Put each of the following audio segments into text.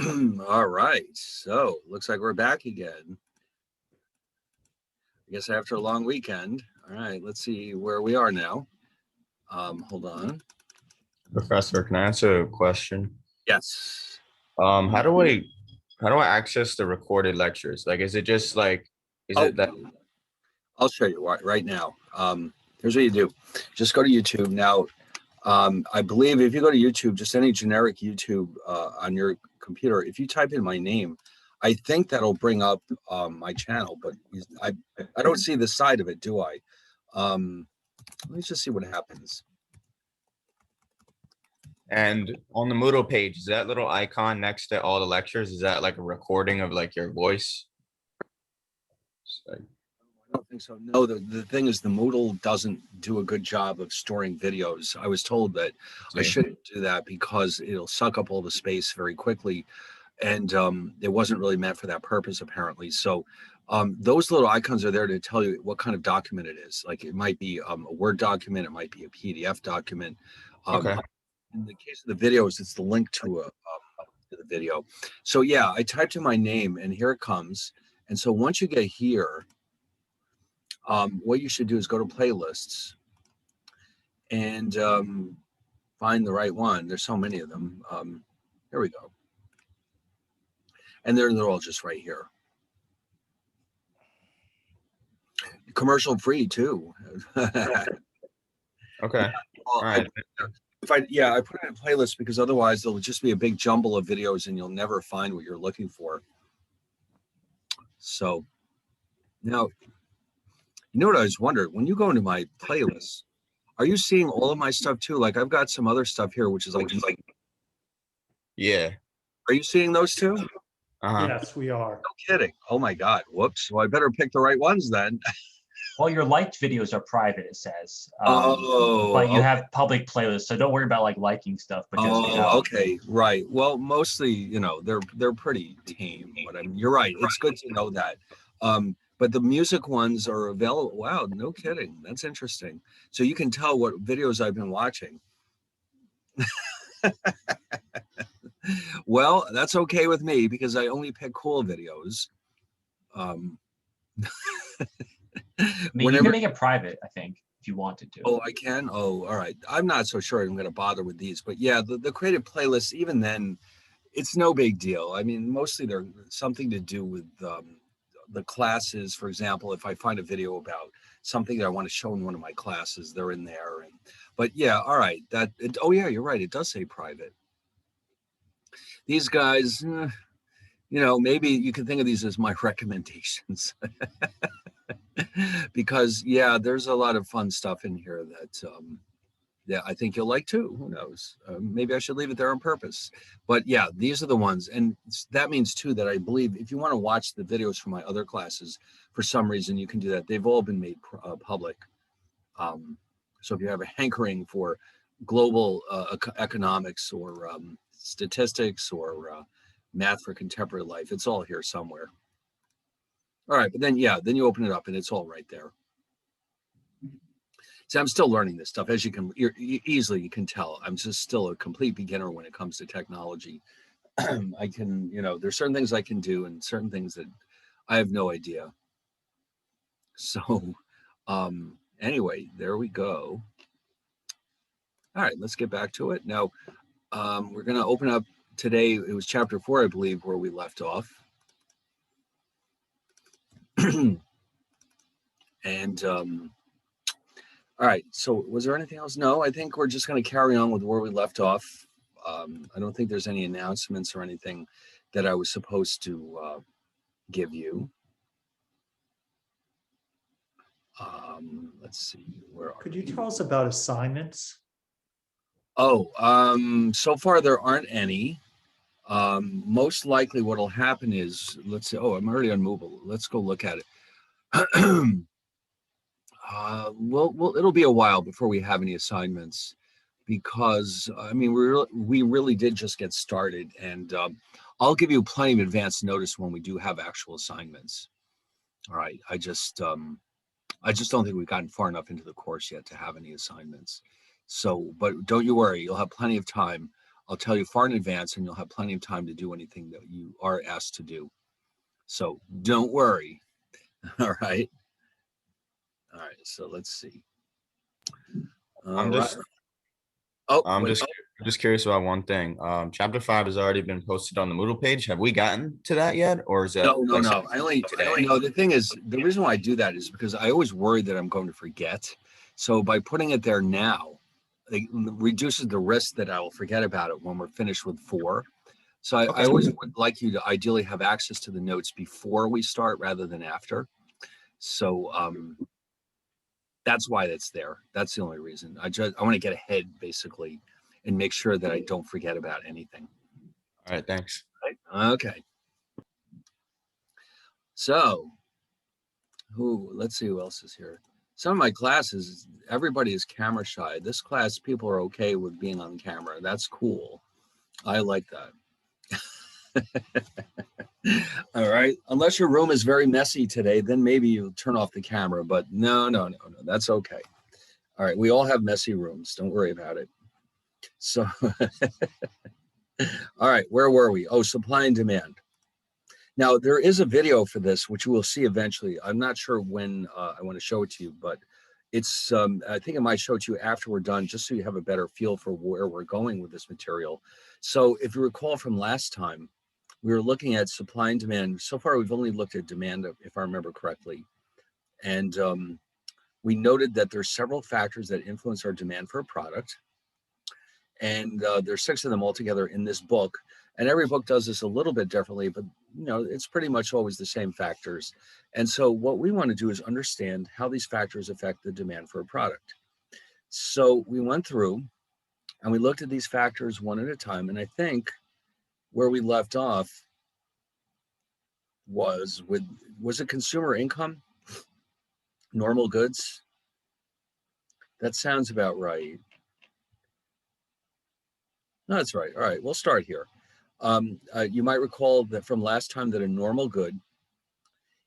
All right. So looks like we're back again. I guess after a long weekend. All right. Let's see where we are now. Hold on. Professor, can I answer a question? Yes. Um, how do I how do I access the recorded lectures? Like, is it just like, is Oh, it that? I'll show you right now. Here's what you do. Just go to YouTube now. I believe if you go to YouTube, just any generic YouTube on your computer, if you type in my name, I think that'll bring up my channel. But I don't see the side of it, do I? Let me just see what happens. And on the Moodle page, is that little icon next to all the lectures? Is that like a recording of like your voice? It's like- I don't think so. No, the thing is, the Moodle doesn't do a good job of storing videos. I was told that I see. shouldn't do that because it'll suck up all the space very quickly, and it wasn't really meant for that purpose, apparently. So, those little icons are there to tell you what kind of document it is. Like it might be a Word document, it might be a PDF document. Um, Okay. in the case of the videos, it's the link to the video. So yeah, I typed in my name, and here it comes. And so once you get here, what you should do is go to playlists and find the right one. There's so many of them. Here we go. And they're all just right here. Commercial free too. Okay. Well, All right. I put it in a playlist because otherwise there'll just be a big jumble of videos and you'll never find what you're looking for. So now, you know what I was wondering? When you go into my playlist, are you seeing all of my stuff too? Like I've got some other stuff here, which is like, Yeah. are you seeing those too? Uh-huh. Yes, we are. No kidding. Oh my God. Whoops. Well, I better pick the right ones then. Well, your liked videos are private, it says. Oh, But you okay. have public playlists, so don't worry about like liking stuff. But just Okay, right. Well, mostly, they're pretty tame, but you're right. It's good to know that. But the music ones are available. Wow, no kidding. That's interesting. So you can tell what videos I've been watching. Well, that's okay with me because I only pick cool videos. Um, I mean, you can make it private, I think, if you wanted to. Oh, I can? Oh, all right. I'm not so sure I'm going to bother with these, but yeah, the creative playlists, even then, it's no big deal. I mean, mostly they're something to do with the classes. For example, if I find a video about something that I want to show in one of my classes, they're in there. But yeah, all right. Oh yeah, you're right. It does say private. These guys, maybe you can think of these as my recommendations. Because yeah, there's a lot of fun stuff in here that yeah, I think you'll like too. Who knows? Maybe I should leave it there on purpose. But yeah, these are the ones. And that means too that I believe if you want to watch the videos from my other classes, for some reason you can do that. They've all been made public. So if you have a hankering for global economics or statistics or math for contemporary life, it's all here somewhere. All right, but then then you open it up and it's all right there. See, I'm still learning this stuff, as you can easily you can tell. I'm just still a complete beginner when it comes to technology. I can, there's certain things I can do and certain things that I have no idea. So, anyway, there we go. All right, let's get back to it now. We're going to open up today. It was chapter 4, I believe, where we left off. And all right, so was there anything else? No, I think we're just going to carry on with where we left off. I don't think there's any announcements or anything that I was supposed to give you. Let's see, where are Could you we? tell us about assignments? Oh, so far there aren't any. Most likely what'll happen is, let's say, oh, I'm already on Moodle. Let's go look at it. Well, it'll be a while before we have any assignments because I mean we really did just get started, and I'll give you plenty of advance notice when we do have actual assignments. All right, I just don't think we've gotten far enough into the course yet to have any assignments. So, but don't you worry, you'll have plenty of time. I'll tell you far in advance, and you'll have plenty of time to do anything that you are asked to do. So don't worry. All right. All right. So let's see. I'm just Oh, I'm wait, just curious about one thing. Chapter 5 has already been posted on the Moodle page. Have we gotten to that yet, or is that no, no, like no. I only no. The thing is, the reason why I do that is because I always worry that I'm going to forget. So by putting it there now, it reduces the risk that I will forget about it when we're finished with 4. So I Okay. always would like you to ideally have access to the notes before we start rather than after. So that's why that's there. That's the only reason. I want to get ahead basically and make sure that I don't forget about anything. All right, thanks. Right? Okay. So let's see who else is here. Some of my classes, everybody is camera shy. This class, people are okay with being on camera. That's cool. I like that. All right. Unless your room is very messy today, then maybe you turn off the camera. But no. That's okay. All right. We all have messy rooms. Don't worry about it. So, all right. Where were we? Oh, supply and demand. Now, there is a video for this, which you will see eventually. I'm not sure when I want to show it to you, but it's, I think I might show it to you after we're done, just so you have a better feel for where we're going with this material. So if you recall from last time, we were looking at supply and demand. So far, we've only looked at demand, if I remember correctly. And we noted that there's several factors that influence our demand for a product. And there's 6 of them altogether in this book. And every book does this a little bit differently, but it's pretty much always the same factors. And so what we want to do is understand how these factors affect the demand for a product. So we went through and we looked at these factors one at a time. And I think where we left off was it consumer income, normal goods? That sounds about right. No, that's right. All right, we'll start here. You might recall that from last time that a normal good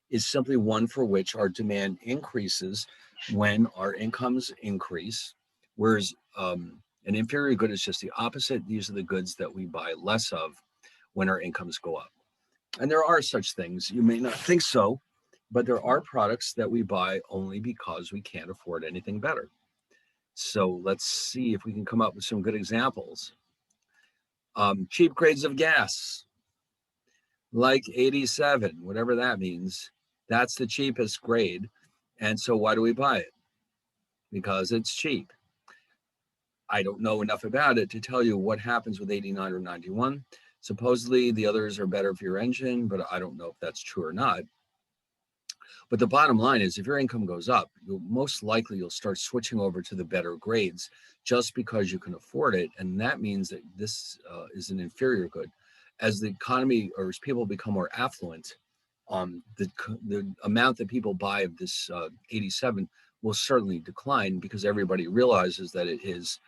is simply one for which our demand increases when our incomes increase, whereas an inferior good is just the opposite. These are the goods that we buy less of when our incomes go up. And there are such things. You may not think so, but there are products that we buy only because we can't afford anything better. So let's see if we can come up with some good examples. Cheap grades of gas, like 87, whatever that means. That's the cheapest grade. And so why do we buy it? Because it's cheap. I don't know enough about it to tell you what happens with 89 or 91. Supposedly the others are better for your engine, but I don't know if that's true or not. But the bottom line is if your income goes up, most likely you'll start switching over to the better grades just because you can afford it. And that means that this is an inferior good. As the economy or as people become more affluent, the amount that people buy of this 87 will certainly decline because everybody realizes that it is,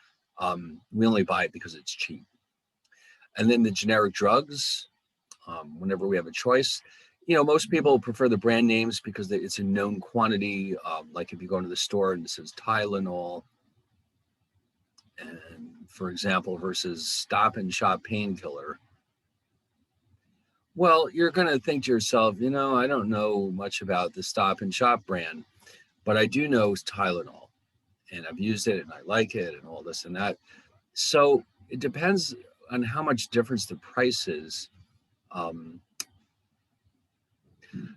we only buy it because it's cheap. And then the generic drugs, whenever we have a choice, most people prefer the brand names because it's a known quantity. Like if you go into the store and it says Tylenol, and for example, versus Stop and Shop painkiller. Well, you're going to think to yourself, I don't know much about the Stop and Shop brand, but I do know Tylenol, and I've used it and I like it and all this and that. So it depends on how much difference the price is.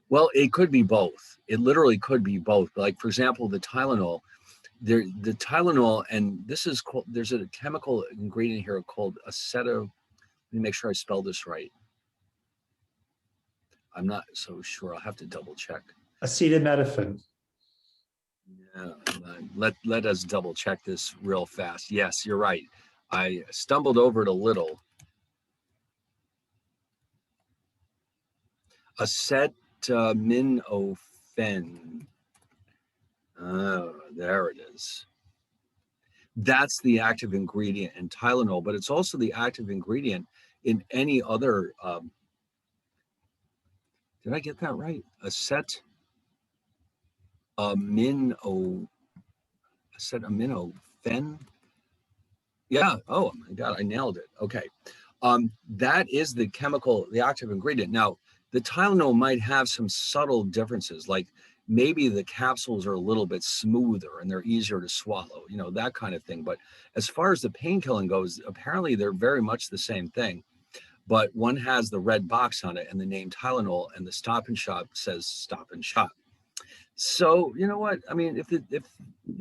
Well, it could be both. It literally could be both. Like, for example, the Tylenol, the Tylenol, and this is called, there's a chemical ingredient here called aceto. Let me make sure I spell this right. I'm not so sure. I'll have to double check. Acetaminophen. Yeah, let us double check this real fast. Yes, you're right. I stumbled over it a little. Acetaminophen. Oh, there it is. That's the active ingredient in Tylenol, but it's also the active ingredient in any other. Did I get that right? Acetaminophen. Yeah. Oh my God, I nailed it. Okay. That is the chemical, the active ingredient. Now, the Tylenol might have some subtle differences, like maybe the capsules are a little bit smoother and they're easier to swallow, that kind of thing. But as far as the pain killing goes, apparently they're very much the same thing. But one has the red box on it and the name Tylenol, and the Stop and Shop says Stop and Shop. So you know what? I mean, if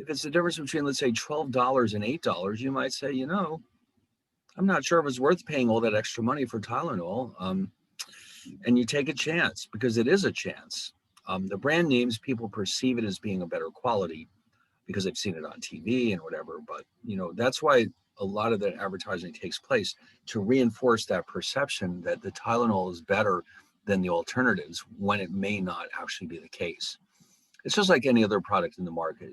it's the difference between, let's say, $12 and $8, you might say, I'm not sure if it's worth paying all that extra money for Tylenol. And you take a chance because it is a chance. The brand names, people perceive it as being a better quality because they've seen it on TV and whatever. But that's why a lot of that advertising takes place, to reinforce that perception that the Tylenol is better than the alternatives, when it may not actually be the case. It's just like any other product in the market.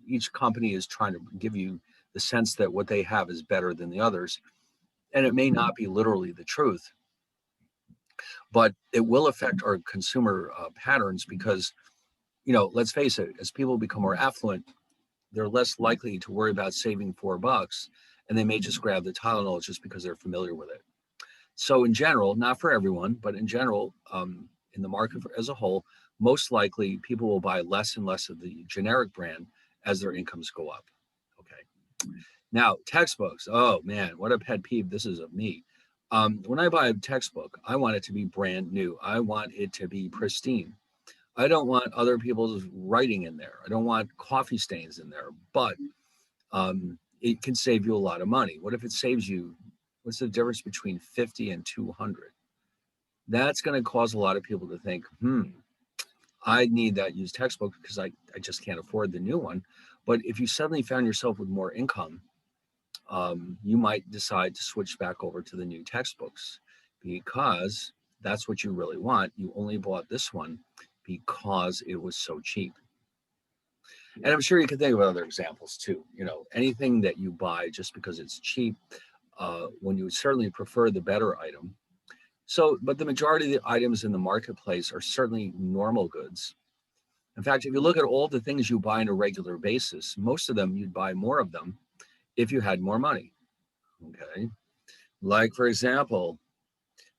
Each company is trying to give you the sense that what they have is better than the others. And it may not be literally the truth, but it will affect our consumer patterns because, let's face it, as people become more affluent, they're less likely to worry about saving $4, and they may just grab the Tylenol just because they're familiar with it. So in general, not for everyone, but in general, in the market as a whole, most likely people will buy less and less of the generic brand as their incomes go up. Okay. Now, textbooks. Oh man, what a pet peeve this is of me. When I buy a textbook, I want it to be brand new. I want it to be pristine. I don't want other people's writing in there. I don't want coffee stains in there, but it can save you a lot of money. What if it saves you, what's the difference between 50 and 200? That's going to cause a lot of people to think, I need that used textbook because I just can't afford the new one. But if you suddenly found yourself with more income, you might decide to switch back over to the new textbooks because that's what you really want. You only bought this one because it was so cheap. And I'm sure you can think of other examples too. Anything that you buy just because it's cheap, when you would certainly prefer the better item. So, but the majority of the items in the marketplace are certainly normal goods. In fact, if you look at all the things you buy on a regular basis, most of them, you'd buy more of them if you had more money. Okay. Like, for example,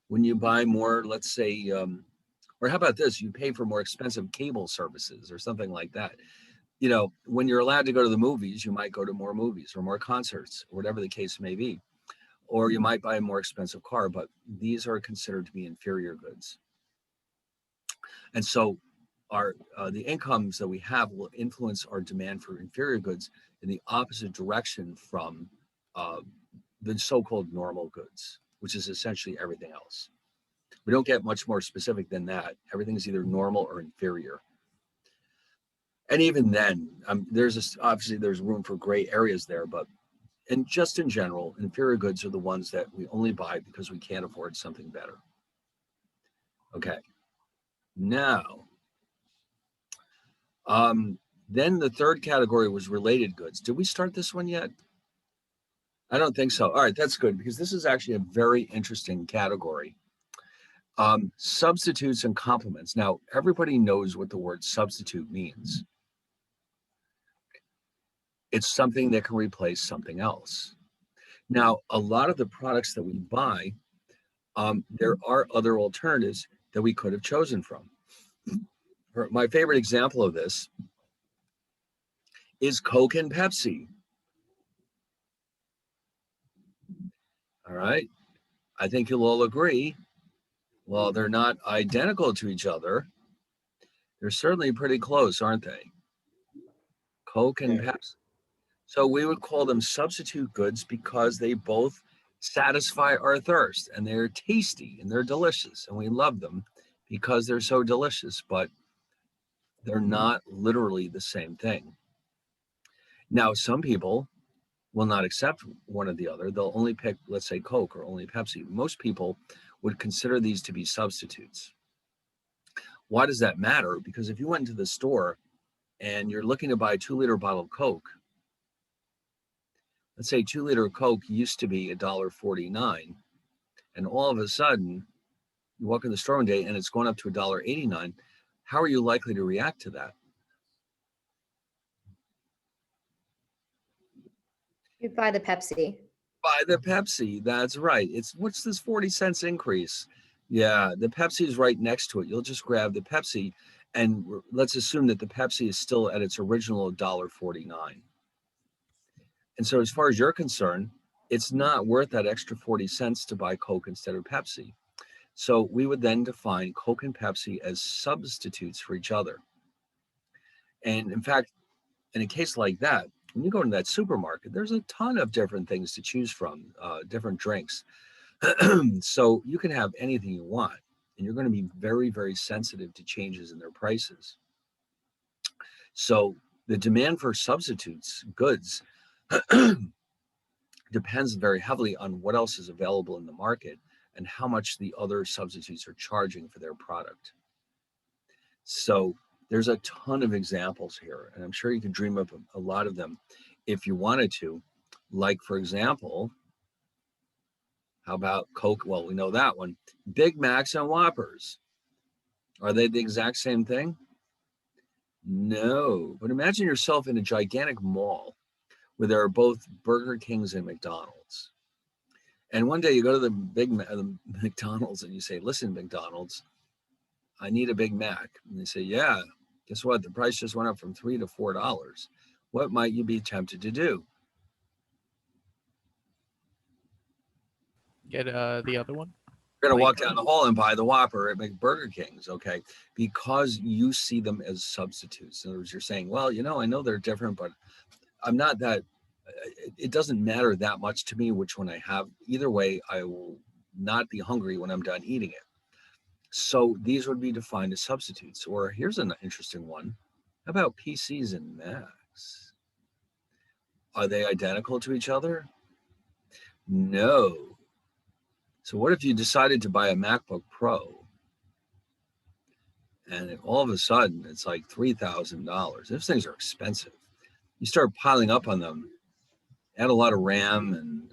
when you buy more, let's say, or how about this? You pay for more expensive cable services or something like that. When you're allowed to go to the movies, you might go to more movies or more concerts, or whatever the case may be. Or you might buy a more expensive car, but these are considered to be inferior goods. And so the incomes that we have will influence our demand for inferior goods in the opposite direction from the so-called normal goods, which is essentially everything else. We don't get much more specific than that. Everything is either normal or inferior. And even then, obviously there's room for gray areas there, but just in general, inferior goods are the ones that we only buy because we can't afford something better. Okay. Now, then the third category was related goods. Did we start this one yet? I don't think so. All right, that's good because this is actually a very interesting category. Substitutes and complements. Now, everybody knows what the word substitute means. It's something that can replace something else. Now, a lot of the products that we buy, there are other alternatives that we could have chosen from. My favorite example of this is Coke and Pepsi. All right. I think you'll all agree. Well, they're not identical to each other. They're certainly pretty close, aren't they? Coke and Pepsi. So we would call them substitute goods because they both satisfy our thirst and they're tasty and they're delicious and we love them because they're so delicious, but they're not literally the same thing. Now, some people will not accept one or the other. They'll only pick, let's say, Coke or only Pepsi. Most people would consider these to be substitutes. Why does that matter? Because if you went into the store and you're looking to buy a 2-liter bottle of Coke, let's say 2-liter Coke used to be $1.49, and all of a sudden you walk in the store one day and it's gone up to $1.89. How are you likely to react to that? You'd buy the Pepsi. Buy the Pepsi. That's right. It's what's this 40 cents increase? Yeah, the Pepsi is right next to it. You'll just grab the Pepsi, and let's assume that the Pepsi is still at its original $1.49. And so, as far as you're concerned, it's not worth that extra 40 cents to buy Coke instead of Pepsi. So, we would then define Coke and Pepsi as substitutes for each other. And in fact, in a case like that, when you go to that supermarket, there's a ton of different things to choose from, different drinks. So you can have anything you want, and you're going to be very, very sensitive to changes in their prices. So the demand for substitutes goods depends very heavily on what else is available in the market and how much the other substitutes are charging for their product. So there's a ton of examples here, and I'm sure you could dream up a lot of them if you wanted to. Like, for example, how about Coke? Well, we know that one. Big Macs and Whoppers. Are they the exact same thing? No. But imagine yourself in a gigantic mall where there are both Burger Kings and McDonald's. And one day you go to the McDonald's and you say, listen, McDonald's, I need a Big Mac. And they say, yeah, guess what? The price just went up from $3 to $4. What might you be tempted to do? Get the other one. You're going to Like- walk down the hall and buy the Whopper at Burger King's, okay? Because you see them as substitutes. In other words, you're saying, well, I know they're different, but I'm not that, it doesn't matter that much to me which one I have. Either way, I will not be hungry when I'm done eating it. So these would be defined as substitutes. Or here's an interesting one. How about PCs and Macs? Are they identical to each other? No. So what if you decided to buy a MacBook Pro and all of a sudden it's like $3,000? Those things are expensive. You start piling up on them, add a lot of RAM and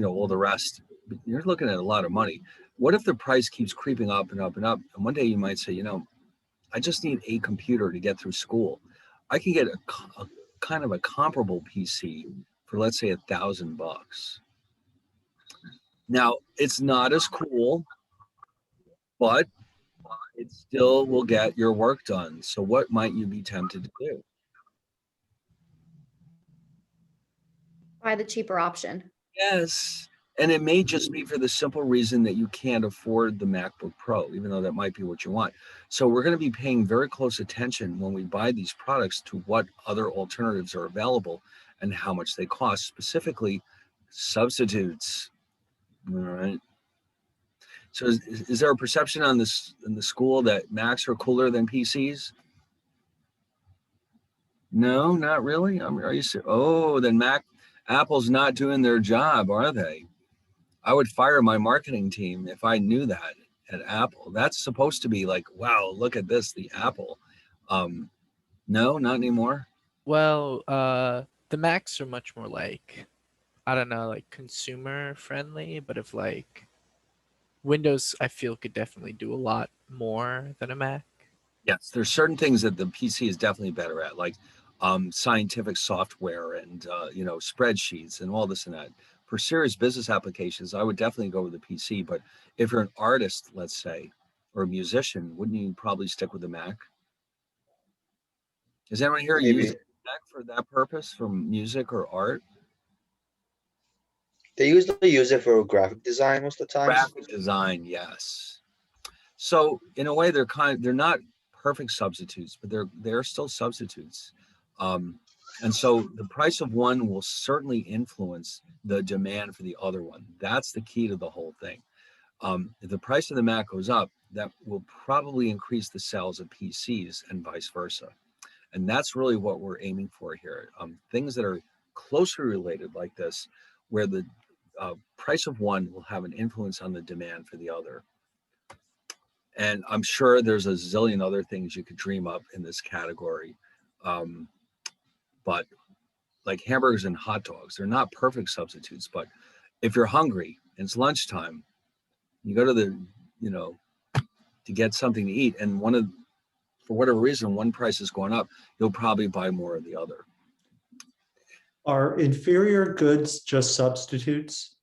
all the rest. You're looking at a lot of money. What if the price keeps creeping up and up and up? And one day you might say, I just need a computer to get through school. I can get a kind of a comparable PC for, let's say, $1,000. Now, it's not as cool, but it still will get your work done. So what might you be tempted to do? Buy the cheaper option. Yes. And it may just be for the simple reason that you can't afford the MacBook Pro, even though that might be what you want. So we're going to be paying very close attention when we buy these products to what other alternatives are available and how much they cost, specifically substitutes. All right. So is there a perception on this in the school that Macs are cooler than PCs? No, not really. Are you? Oh, then Apple's not doing their job, are they? I would fire my marketing team if I knew that at Apple. That's supposed to be like, wow, look at this, the Apple. No, not anymore. Well, the Macs are much more like, I don't know, like consumer friendly, but if like Windows, I feel could definitely do a lot more than a Mac. Yes, there's certain things that the PC is definitely better at, like scientific software and spreadsheets and all this and that. For serious business applications, I would definitely go with the PC. But if you're an artist, let's say, or a musician, wouldn't you probably stick with the Mac? Is anyone here Maybe. using Mac for that purpose, for music or art? They usually use it for graphic design most of the time. Graphic design, yes. So in a way, they're not perfect substitutes, but they're still substitutes. And so the price of one will certainly influence the demand for the other one. That's the key to the whole thing. If the price of the Mac goes up, that will probably increase the sales of PCs and vice versa. And that's really what we're aiming for here. Things that are closely related like this, where the price of one will have an influence on the demand for the other. And I'm sure there's a zillion other things you could dream up in this category. But like hamburgers and hot dogs, they're not perfect substitutes. But if you're hungry and it's lunchtime, you go to to get something to eat, and for whatever reason, one price is going up, you'll probably buy more of the other. Are inferior goods just substitutes?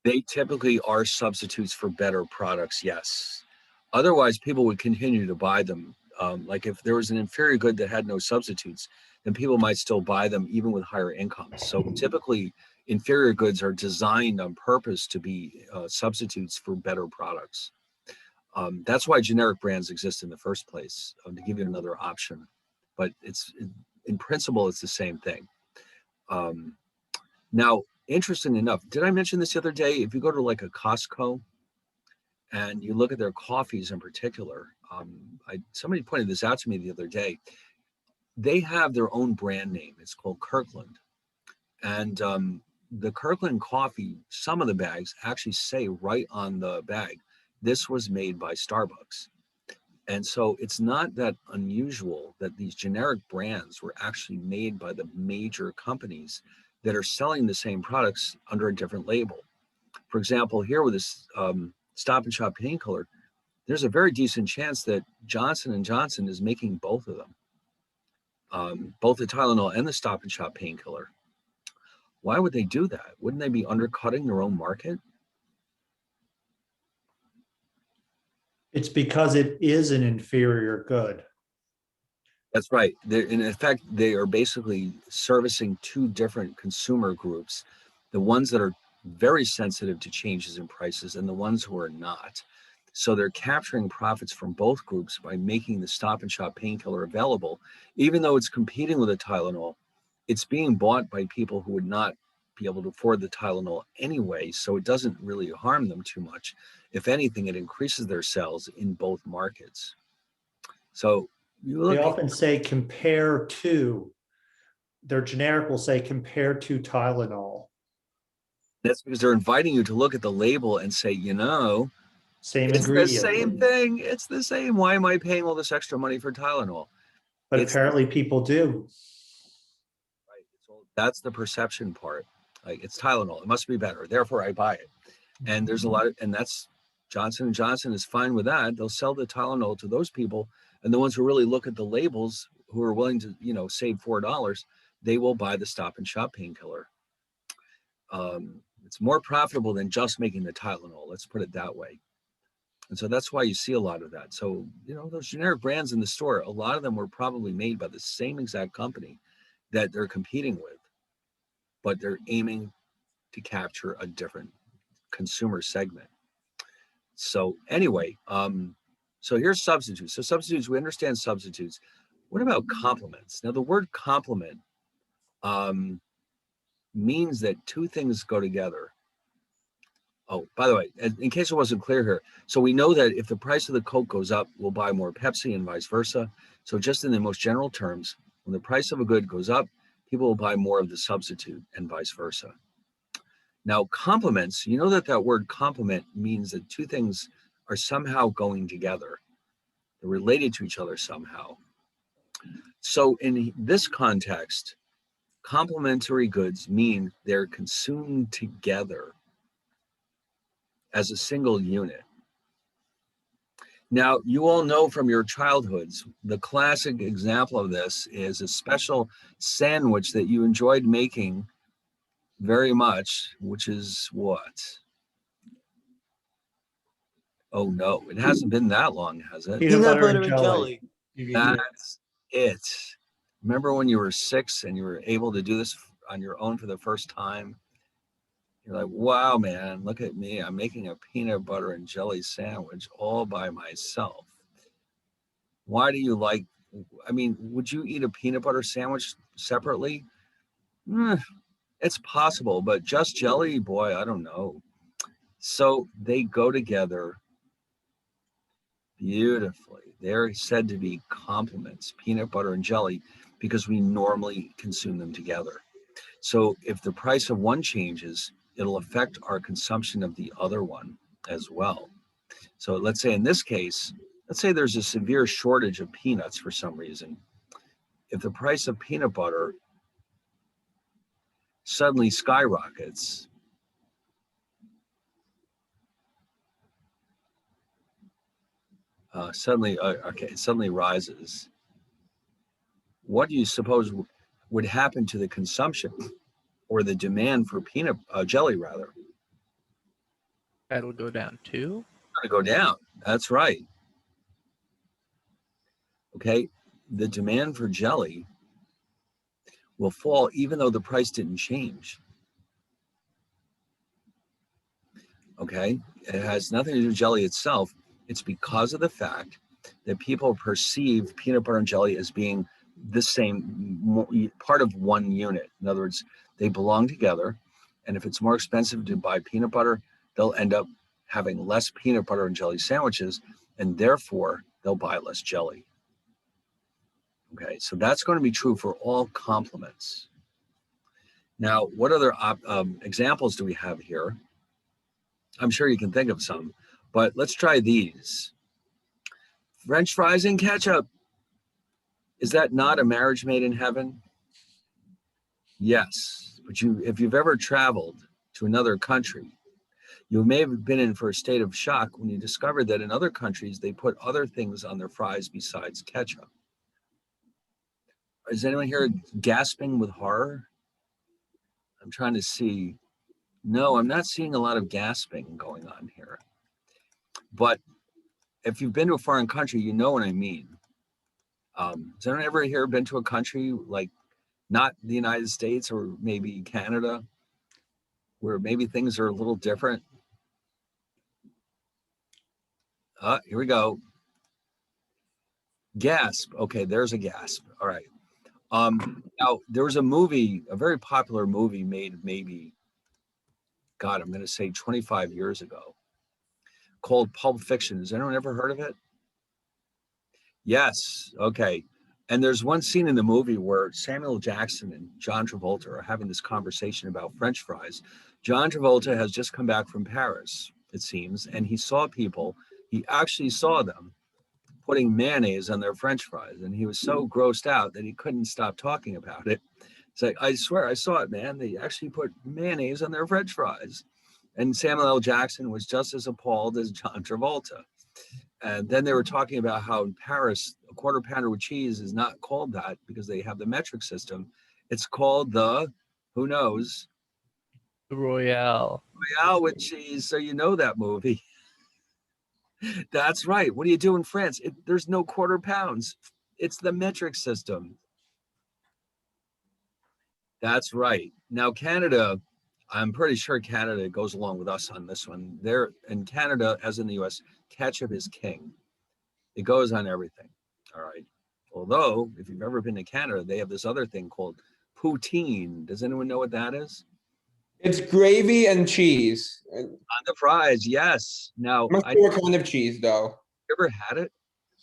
They typically are substitutes for better products, yes. Otherwise, people would continue to buy them. Like if there was an inferior good that had no substitutes, then people might still buy them even with higher incomes. So typically, inferior goods are designed on purpose to be substitutes for better products. That's why generic brands exist in the first place, to give you another option. But in principle, it's the same thing. Now, interesting enough, did I mention this the other day? If you go to like a Costco and you look at their coffees in particular, somebody pointed this out to me the other day. They have their own brand name. It's called Kirkland. And the Kirkland coffee, some of the bags actually say right on the bag, this was made by Starbucks. And so it's not that unusual that these generic brands were actually made by the major companies that are selling the same products under a different label. For example, here with this Stop and Shop painkiller, there's a very decent chance that Johnson & Johnson is making both of them, both the Tylenol and the Stop and Shop painkiller. Why would they do that? Wouldn't they be undercutting their own market? It's because it is an inferior good. That's right. In effect, they are basically servicing two different consumer groups, the ones that are very sensitive to changes in prices and the ones who are not. So they're capturing profits from both groups by making the Stop and Shop painkiller available. Even though it's competing with a Tylenol, it's being bought by people who would not be able to afford the Tylenol anyway, so it doesn't really harm them too much. If anything, it increases their sales in both markets. So They often say compare to, their generic will say compare to Tylenol. That's because they're inviting you to look at the label and say, Same it's ingredient. the same thing. It's the same. Why am I paying all this extra money for Tylenol? But apparently people do. Right. So that's the perception part. Like, it's Tylenol. It must be better. Therefore, I buy it. And there's a lot of, and that's Johnson & Johnson is fine with that. They'll sell the Tylenol to those people. And the ones who really look at the labels, who are willing to, save $4, they will buy the Stop and Shop painkiller. It's more profitable than just making the Tylenol. Let's put it that way. And so that's why you see a lot of that. So, those generic brands in the store, a lot of them were probably made by the same exact company that they're competing with, but they're aiming to capture a different consumer segment. So anyway, so here's substitutes. So substitutes, we understand substitutes. What about complements? Now the word complement means that two things go together. Oh, by the way, in case it wasn't clear here, so we know that if the price of the Coke goes up, we'll buy more Pepsi and vice versa. So just in the most general terms, when the price of a good goes up, people will buy more of the substitute and vice versa. Now, complements, you know that word complement means that two things are somehow going together. They're related to each other somehow. So in this context, complementary goods mean they're consumed together as a single unit. Now, you all know from your childhoods, the classic example of this is a special sandwich that you enjoyed making very much, which is what? Oh no, it hasn't been that long, has it? Peanut butter and jelly. That's it. Remember when you were 6 and you were able to do this on your own for the first time? You're like, wow, man, look at me. I'm making a peanut butter and jelly sandwich all by myself. Why do you would you eat a peanut butter sandwich separately? It's possible, but just jelly, boy, I don't know. So they go together beautifully. They're said to be complements, peanut butter and jelly, because we normally consume them together. So if the price of one changes, it'll affect our consumption of the other one as well. So let's say in this case, let's say there's a severe shortage of peanuts for some reason. If the price of peanut butter suddenly skyrockets, suddenly rises, what do you suppose would happen to the consumption or the demand for peanut jelly rather? That'll go down too. Going to go down. That's right. Okay. The demand for jelly will fall even though the price didn't change. Okay. It has nothing to do with jelly itself. It's because of the fact that people perceive peanut butter and jelly as being the same part of one unit. In other words, they belong together. And if it's more expensive to buy peanut butter, they'll end up having less peanut butter and jelly sandwiches, and therefore they'll buy less jelly. Okay, so that's going to be true for all complements. Now, what other examples do we have here? I'm sure you can think of some, but let's try these. French fries and ketchup. Is that not a marriage made in heaven? Yes, but if you've ever traveled to another country, you may have been in for a state of shock when you discovered that in other countries, they put other things on their fries besides ketchup. Is anyone here gasping with horror? I'm trying to see. No, I'm not seeing a lot of gasping going on here. But if you've been to a foreign country, you know what I mean. Has anyone ever here been to a country like not the United States or maybe Canada, where maybe things are a little different? Here we go. Gasp. Okay, there's a gasp. All right. Now there was a movie, a very popular movie made maybe, God, I'm going to say 25 years ago, called Pulp Fiction. Has anyone ever heard of it? Yes. Okay. And there's one scene in the movie where Samuel Jackson and John Travolta are having this conversation about French fries. John Travolta has just come back from Paris, it seems, and he saw people, he actually saw them putting mayonnaise on their French fries. And he was so grossed out that he couldn't stop talking about it. It's like, I swear, I saw it, man. They actually put mayonnaise on their French fries. And Samuel L. Jackson was just as appalled as John Travolta. And then they were talking about how in Paris, a quarter pounder with cheese is not called that because they have the metric system. It's called the, who knows? Royale. Royale with cheese. So you know that movie. That's right. What do you do in France? There's no quarter pounds. It's the metric system. That's right. Now, Canada, I'm pretty sure Canada goes along with us on this one. There in Canada, as in the US, ketchup is king. It goes on everything. All right. Although, if you've ever been to Canada, they have this other thing called poutine. Does anyone know what that is? It's gravy and cheese. On the fries, yes. Now, I'm not sure what kind of cheese though. You ever had it?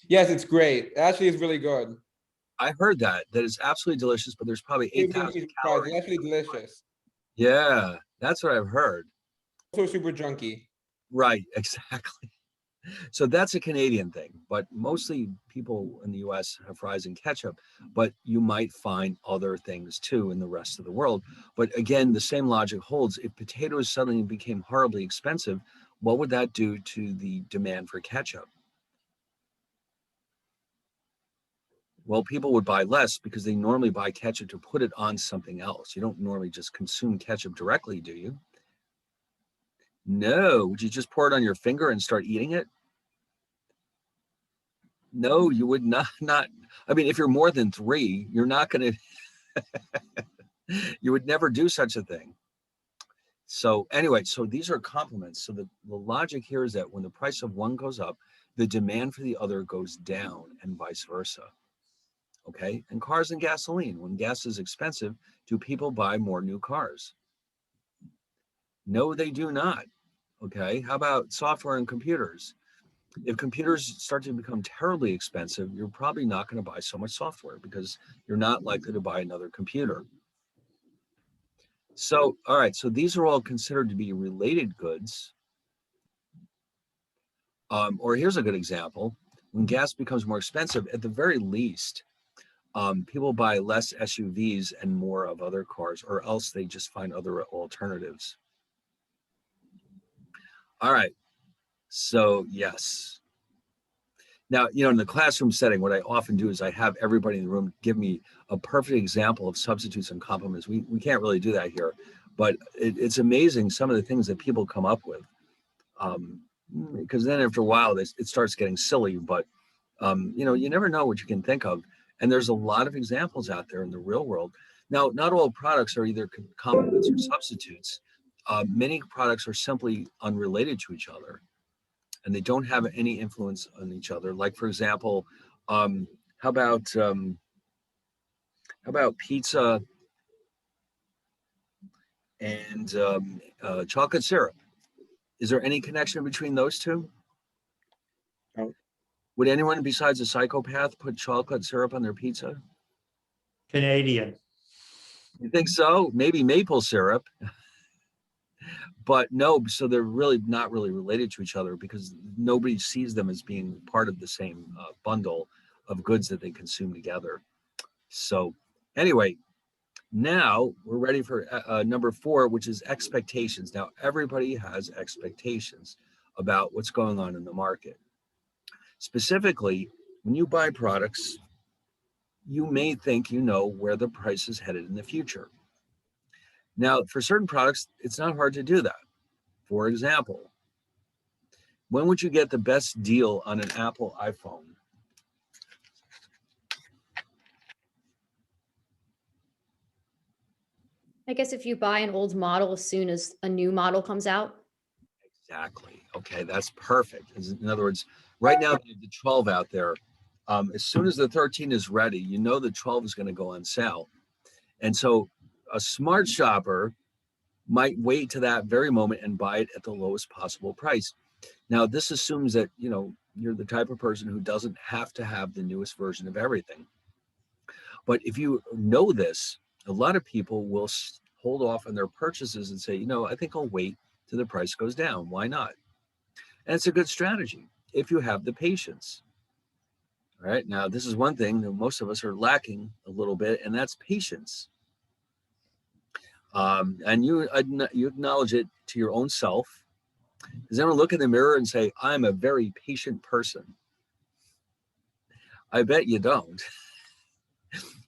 Yes, it's great. It actually is really good. I heard that it's absolutely delicious, but there's probably 8,000 calories. It's actually delicious. Yeah, that's what I've heard. Also super junky. Right, exactly. So that's a Canadian thing, but mostly people in the US have fries and ketchup, but you might find other things too in the rest of the world. But again, the same logic holds. If potatoes suddenly became horribly expensive, what would that do to the demand for ketchup? Well, people would buy less because they normally buy ketchup to put it on something else. You don't normally just consume ketchup directly, do you? No. Would you just pour it on your finger and start eating it? No, you would not. I mean, if you're more than 3, you're not going to, you would never do such a thing. So anyway, so these are complements. So the logic here is that when the price of one goes up, the demand for the other goes down and vice versa. Okay. And cars and gasoline, when gas is expensive, do people buy more new cars? No, they do not. Okay. How about software and computers? If computers start to become terribly expensive, you're probably not going to buy so much software because you're not likely to buy another computer. So, all right. So these are all considered to be related goods. Or here's a good example. When gas becomes more expensive, at the very least, people buy less SUVs and more of other cars, or else they just find other alternatives. All right. So yes. Now, in the classroom setting, what I often do is I have everybody in the room give me a perfect example of substitutes and complements. We can't really do that here, but it's amazing some of the things that people come up with. Because then after a while, it starts getting silly, but you never know what you can think of. And there's a lot of examples out there in the real world. Now, not all products are either complements or substitutes. Many products are simply unrelated to each other, and they don't have any influence on each other. Like, for example, how about pizza and chocolate syrup? Is there any connection between those two? No. Would anyone besides a psychopath put chocolate syrup on their pizza? Canadian. You think so? Maybe maple syrup. But no, so they're really not really related to each other because nobody sees them as being part of the same bundle of goods that they consume together. So anyway, now we're ready for number 4, which is expectations. Now, everybody has expectations about what's going on in the market. Specifically, when you buy products, you may think you know where the price is headed in the future. Now, for certain products, it's not hard to do that. For example, when would you get the best deal on an Apple iPhone? I guess if you buy an old model as soon as a new model comes out. Exactly. Okay, that's perfect. In other words, right now, the 12 out there, as soon as the 13 is ready, you know the 12 is going to go on sale. And so a smart shopper might wait to that very moment and buy it at the lowest possible price. Now, this assumes that, you're the type of person who doesn't have to have the newest version of everything. But if you know this, a lot of people will hold off on their purchases and say, I think I'll wait till the price goes down. Why not? And it's a good strategy if you have the patience. All right. Now, this is one thing that most of us are lacking a little bit, and that's patience. And you acknowledge it to your own self. Does anyone look in the mirror and say, I'm a very patient person? I bet you don't.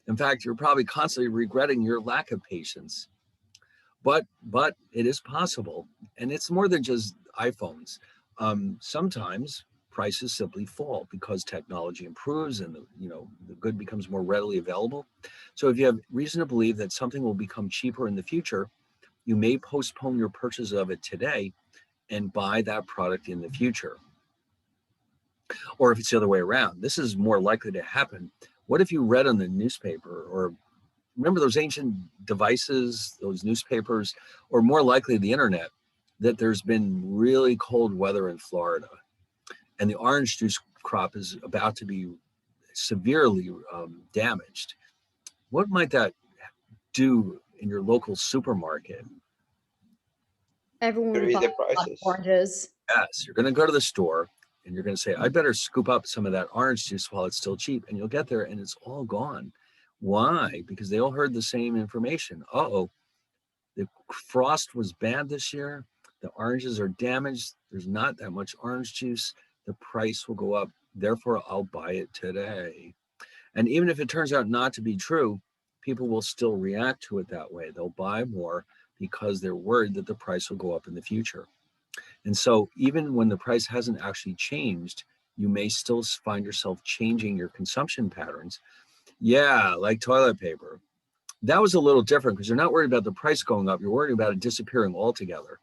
In fact, you're probably constantly regretting your lack of patience. But it is possible. And it's more than just iPhones. Sometimes prices simply fall because technology improves and the good becomes more readily available. So if you have reason to believe that something will become cheaper in the future, you may postpone your purchase of it today and buy that product in the future. Or if it's the other way around, this is more likely to happen. What if you read on the newspaper, or remember those ancient devices, those newspapers, or more likely the internet, that there's been really cold weather in Florida and the orange juice crop is about to be severely damaged? What might that do in your local supermarket? Everyone would Raise buy the a lot of prices. oranges. Yes, you're going to go to the store and you're going to say, I better scoop up some of that orange juice while it's still cheap. And you'll get there and it's all gone. Why? Because they all heard the same information. Uh-oh, the frost was bad this year. The oranges are damaged. There's not that much orange juice. The price will go up. Therefore, I'll buy it today. And even if it turns out not to be true, people will still react to it that way. They'll buy more because they're worried that the price will go up in the future. And so even when the price hasn't actually changed, you may still find yourself changing your consumption patterns. Yeah, like toilet paper. That was a little different because you're not worried about the price going up. You're worried about it disappearing altogether.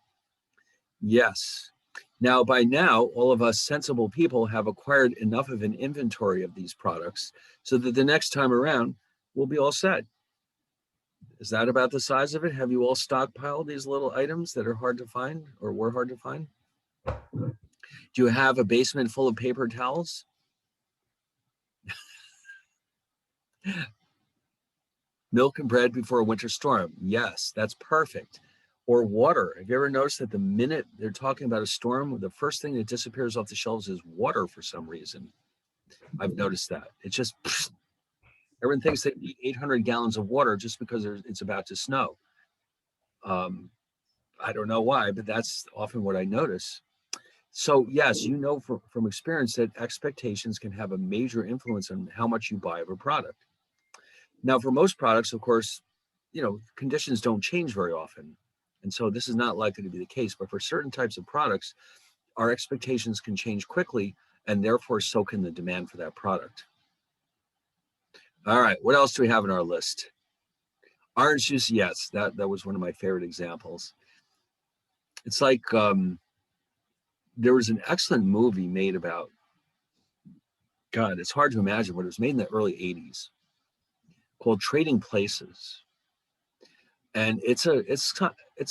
Yes. Now, by now, all of us sensible people have acquired enough of an inventory of these products so that the next time around, we'll be all set. Is that about the size of it? Have you all stockpiled these little items that are hard to find or were hard to find? Do you have a basement full of paper towels? Milk and bread before a winter storm. Yes, that's perfect. Or water. Have you ever noticed that the minute they're talking about a storm, the first thing that disappears off the shelves is water for some reason? I've noticed that. It's just, everyone thinks they need 800 gallons of water just because it's about to snow. I don't know why, but that's often what I notice. So yes, you know from experience that expectations can have a major influence on how much you buy of a product. Now, for most products, of course, conditions don't change very often. And so this is not likely to be the case. But for certain types of products, our expectations can change quickly, and therefore so can the demand for that product. All right, what else do we have in our list? Orange juice, yes, that was one of my favorite examples. It's like there was an excellent movie made about, God, it's hard to imagine, but it was made in the early 80s called Trading Places. And it's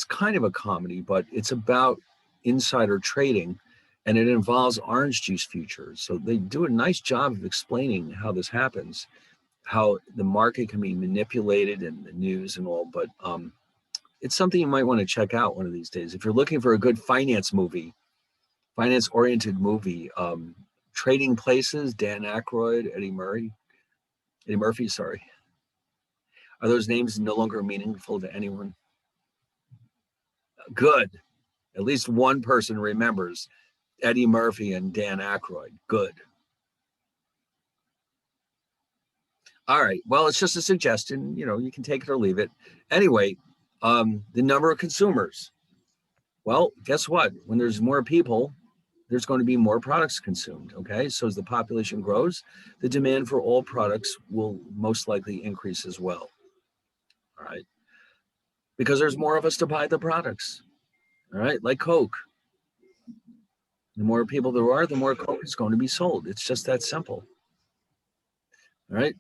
kind of a comedy, but it's about insider trading, and it involves orange juice futures. So they do a nice job of explaining how this happens, how the market can be manipulated in the news and all. But it's something you might want to check out one of these days. If you're looking for a good finance-oriented movie, Trading Places, Dan Aykroyd, Eddie Murphy, sorry. Are those names no longer meaningful to anyone? Good. At least one person remembers Eddie Murphy and Dan Aykroyd. Good. All right. Well, it's just a suggestion. You can take it or leave it. Anyway, the number of consumers. Well, guess what? When there's more people, there's going to be more products consumed. Okay. So as the population grows, the demand for all products will most likely increase as well. All right. Because there's more of us to buy the products. All right. Like Coke. The more people there are, the more Coke is going to be sold. It's just that simple. All right.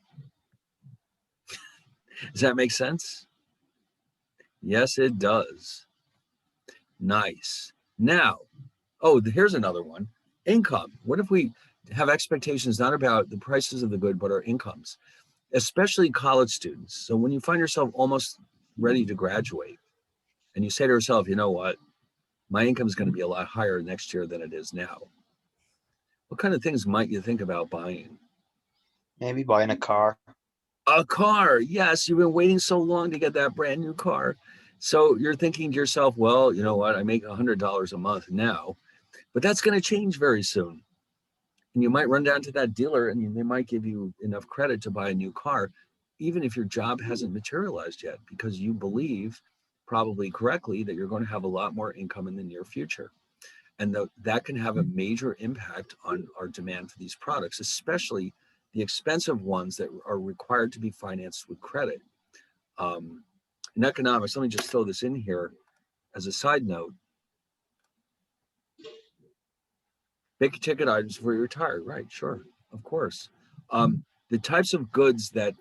Does that make sense? Yes, it does. Nice. Now, here's another one. Income. What if we have expectations not about the prices of the good, but our incomes, especially college students? So when you find yourself almost ready to graduate and you say to yourself, you know what, my income is going to be a lot higher next year than it is now. What kind of things might you think about buying? Maybe buying a car. A car. Yes, you've been waiting so long to get that brand new car. So you're thinking to yourself, well, you know what? I make $100 a month now, but that's going to change very soon. And you might run down to that dealer and they might give you enough credit to buy a new car, even if your job hasn't materialized yet, because you believe, probably correctly, that you're going to have a lot more income in the near future. And that can have a major impact on our demand for these products, especially the expensive ones that are required to be financed with credit. In economics, let me just throw this in here as a side note. Big ticket items for your retire, right? Sure, of course. The types of goods that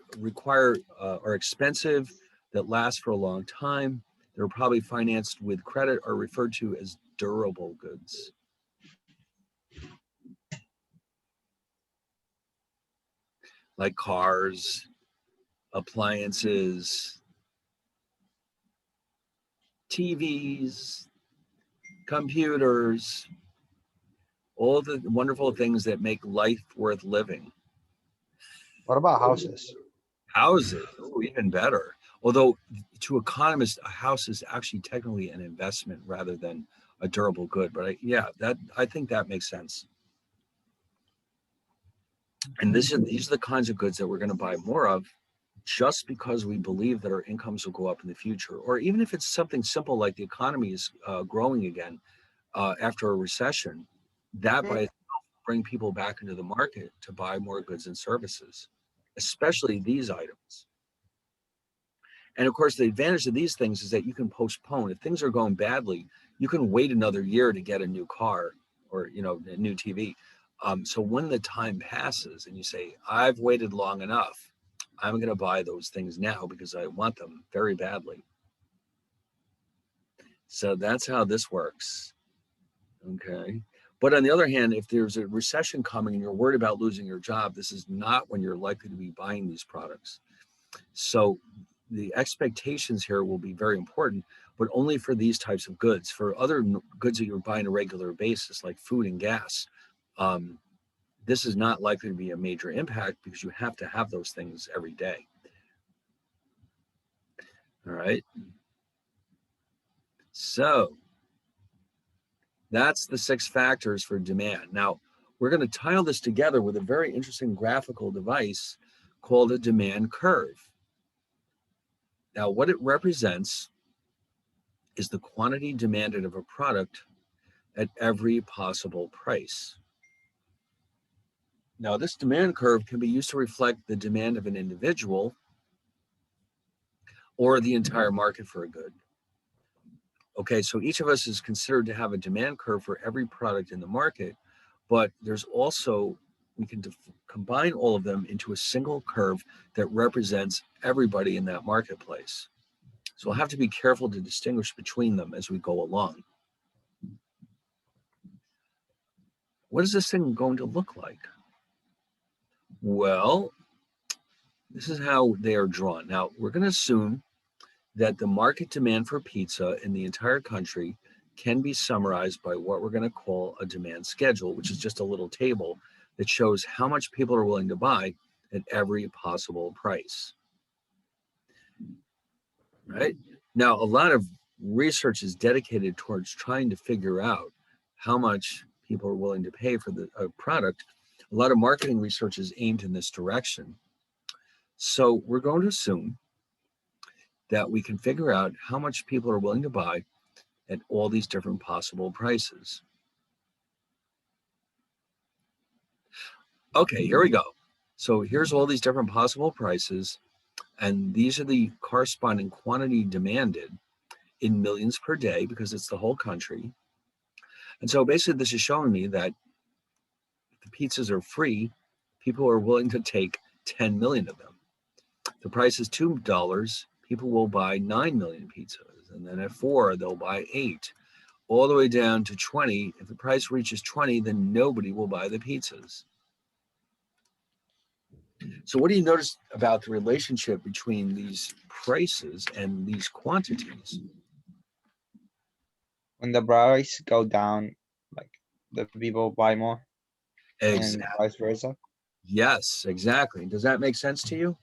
are expensive, that last for a long time, that are probably financed with credit, are referred to as durable goods. Like cars, appliances, TVs, computers, all the wonderful things that make life worth living. What about houses? Houses, even better. Although to economists, a house is actually technically an investment rather than a durable good. But I think that makes sense. And these are the kinds of goods that we're going to buy more of, just because we believe that our incomes will go up in the future. Or even if it's something simple like the economy is growing again after a recession, that by itself will bring people back into the market to buy more goods and services, especially these items. And of course, the advantage of these things is that you can postpone. If things are going badly, you can wait another year to get a new car or a new TV. So when the time passes and you say, I've waited long enough, I'm going to buy those things now because I want them very badly. So that's how this works. Okay. But on the other hand, if there's a recession coming and you're worried about losing your job, this is not when you're likely to be buying these products. So the expectations here will be very important, but only for these types of goods. For other goods that you're buying on a regular basis, like food and gas, this is not likely to be a major impact because you have to have those things every day. All right. So That's the 6 factors for demand. Now, we're going to tile this together with a very interesting graphical device called a demand curve. Now, what it represents is the quantity demanded of a product at every possible price. Now, this demand curve can be used to reflect the demand of an individual or the entire market for a good. Okay, so each of us is considered to have a demand curve for every product in the market, but there's also, we can combine all of them into a single curve that represents everybody in that marketplace. So we'll have to be careful to distinguish between them as we go along. What is this thing going to look like? Well, this is how they are drawn. Now, we're going to assume that the market demand for pizza in the entire country can be summarized by what we're going to call a demand schedule, which is just a little table that shows how much people are willing to buy at every possible price. Right? Now, a lot of research is dedicated towards trying to figure out how much people are willing to pay for the product. A lot of marketing research is aimed in this direction. So we're going to assume that we can figure out how much people are willing to buy at all these different possible prices. Okay, here we go. So here's all these different possible prices, and these are the corresponding quantity demanded in millions per day because it's the whole country. And so basically this is showing me that if the pizzas are free, people are willing to take 10 million of them. The price is $2, people will buy 9 million pizzas. And then at 4, they'll buy 8, all the way down to 20. If the price reaches 20, then nobody will buy the pizzas. So what do you notice about the relationship between these prices and these quantities? When the price go down, like the people buy more and Exactly. vice versa. Yes, exactly. Does that make sense to you?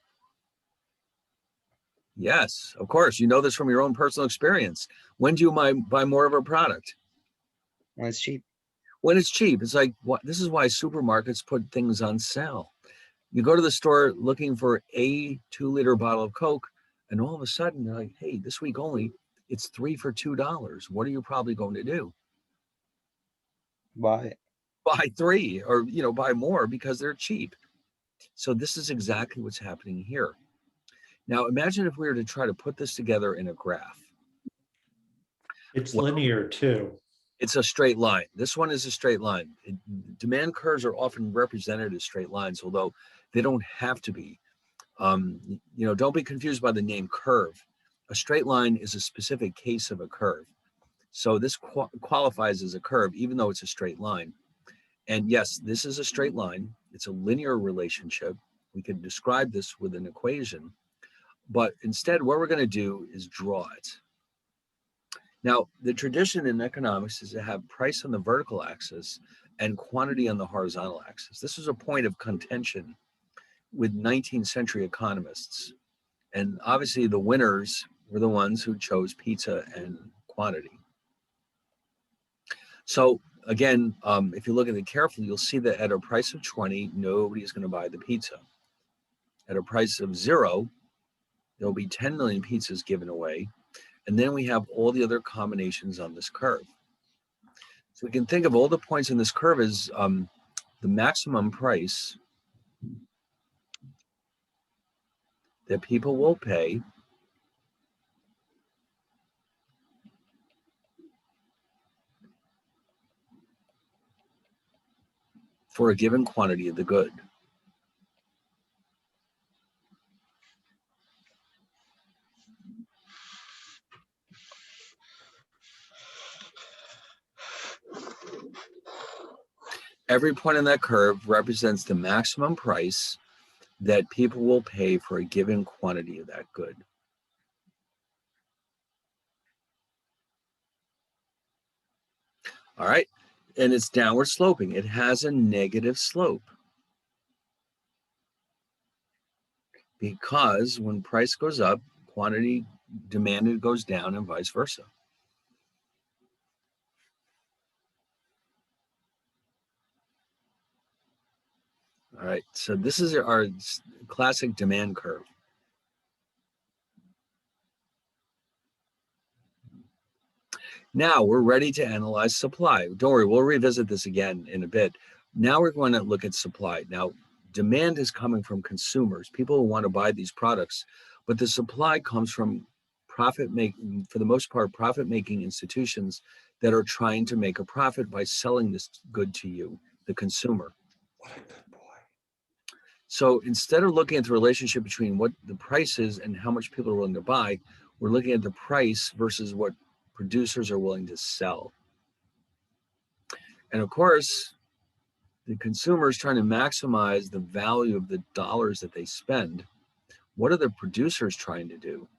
Yes, of course. You know this from your own personal experience. When do you buy more of a product? When it's cheap. When it's cheap. It's like, what? This is why supermarkets put things on sale. You go to the store looking for a 2-liter bottle of Coke, and all of a sudden they're like, hey, this week only, it's 3 for $2. What are you probably going to do? Buy it. Buy 3 or, buy more because they're cheap. So this is exactly what's happening here. Now, imagine if we were to try to put this together in a graph. It's Well, linear too. It's a straight line. This one is a straight line. Demand curves are often represented as straight lines, although they don't have to be. Don't be confused by the name curve. A straight line is a specific case of a curve. So this qualifies as a curve, even though it's a straight line. And yes, this is a straight line. It's a linear relationship. We could describe this with an equation. But instead, what we're going to do is draw it. Now, the tradition in economics is to have price on the vertical axis and quantity on the horizontal axis. This is a point of contention with 19th century economists. And obviously the winners were the ones who chose pizza and quantity. So again, if you look at it carefully, you'll see that at a price of 20, nobody is going to buy the pizza. At a price of 0, there'll be 10 million pizzas given away. And then we have all the other combinations on this curve. So we can think of all the points in this curve as the maximum price that people will pay for a given quantity of the good. Every point in that curve represents the maximum price that people will pay for a given quantity of that good. All right, and it's downward sloping. It has a negative slope because when price goes up, quantity demanded goes down and vice versa. All right, so this is our classic demand curve. Now we're ready to analyze supply. Don't worry, we'll revisit this again in a bit. Now we're going to look at supply. Now, demand is coming from consumers, people who want to buy these products, but the supply comes from profit-making, for the most part, profit-making institutions that are trying to make a profit by selling this good to you, the consumer. What a good boy. So instead of looking at the relationship between what the price is and how much people are willing to buy, we're looking at the price versus what producers are willing to sell. And of course, the consumer is trying to maximize the value of the dollars that they spend. What are the producers trying to do?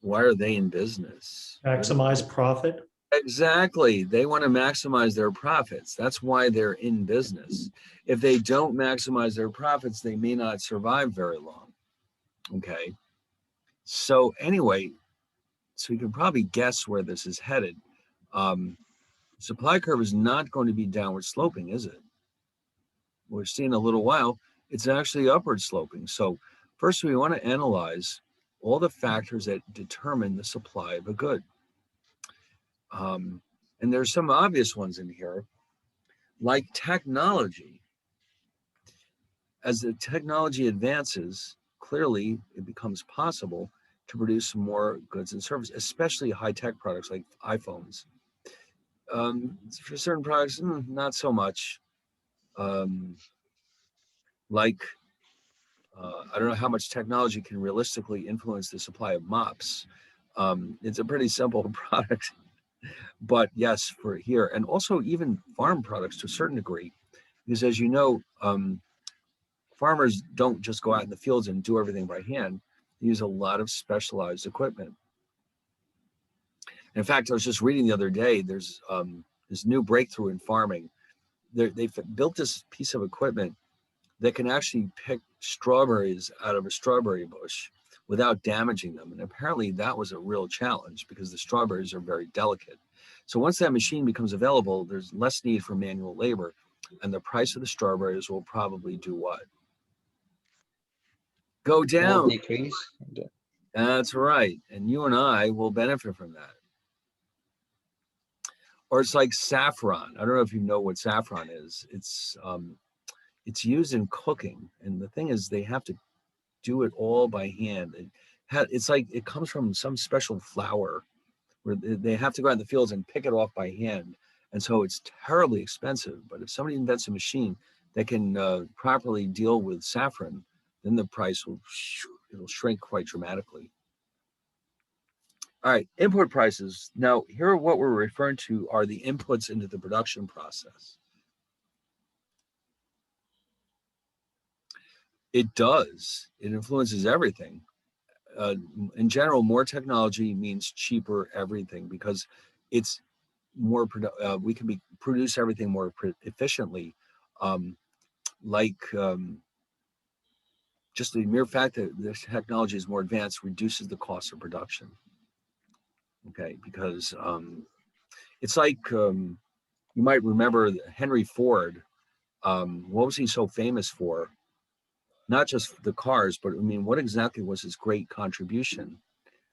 Why are they in business? Maximize profit. Exactly. They want to maximize their profits. That's why they're in business. If they don't maximize their profits, they may not survive very long. Okay. So anyway, so you can probably guess where this is headed. Supply curve is not going to be downward sloping, is it? We're seeing a little while, it's actually upward sloping. So first we want to analyze all the factors that determine the supply of a good. And there's some obvious ones in here, like technology. As the technology advances, clearly it becomes possible to produce more goods and services, especially high-tech products like iPhones. For certain products, not so much. I don't know how much technology can realistically influence the supply of mops. It's a pretty simple product. But yes, for here, and also even farm products to a certain degree, because as you know, farmers don't just go out in the fields and do everything by hand. They use a lot of specialized equipment. In fact, I was just reading the other day, there's this new breakthrough in farming. They've built this piece of equipment that can actually pick strawberries out of a strawberry bush without damaging them. And apparently that was a real challenge because the strawberries are very delicate. So once that machine becomes available, there's less need for manual labor, and the price of the strawberries will probably do what? Go Will down. decrease. That's right. And you and I will benefit from that. Or it's like saffron. I don't know if you know what saffron is. It's used in cooking. And the thing is, they have to do it all by hand. It's like it comes from some special flower where they have to go out in the fields and pick it off by hand. And so it's terribly expensive. But if somebody invents a machine that can properly deal with saffron, then the price it'll shrink quite dramatically. All right, input prices. Now, here what we're referring to are the inputs into the production process. It does. It influences everything. In general, more technology means cheaper everything because it's more. We can produce everything more efficiently. Just the mere fact that this technology is more advanced reduces the cost of production. Okay, because it's like you might remember Henry Ford. What was he so famous for? Not just the cars, but I mean, what exactly was his great contribution?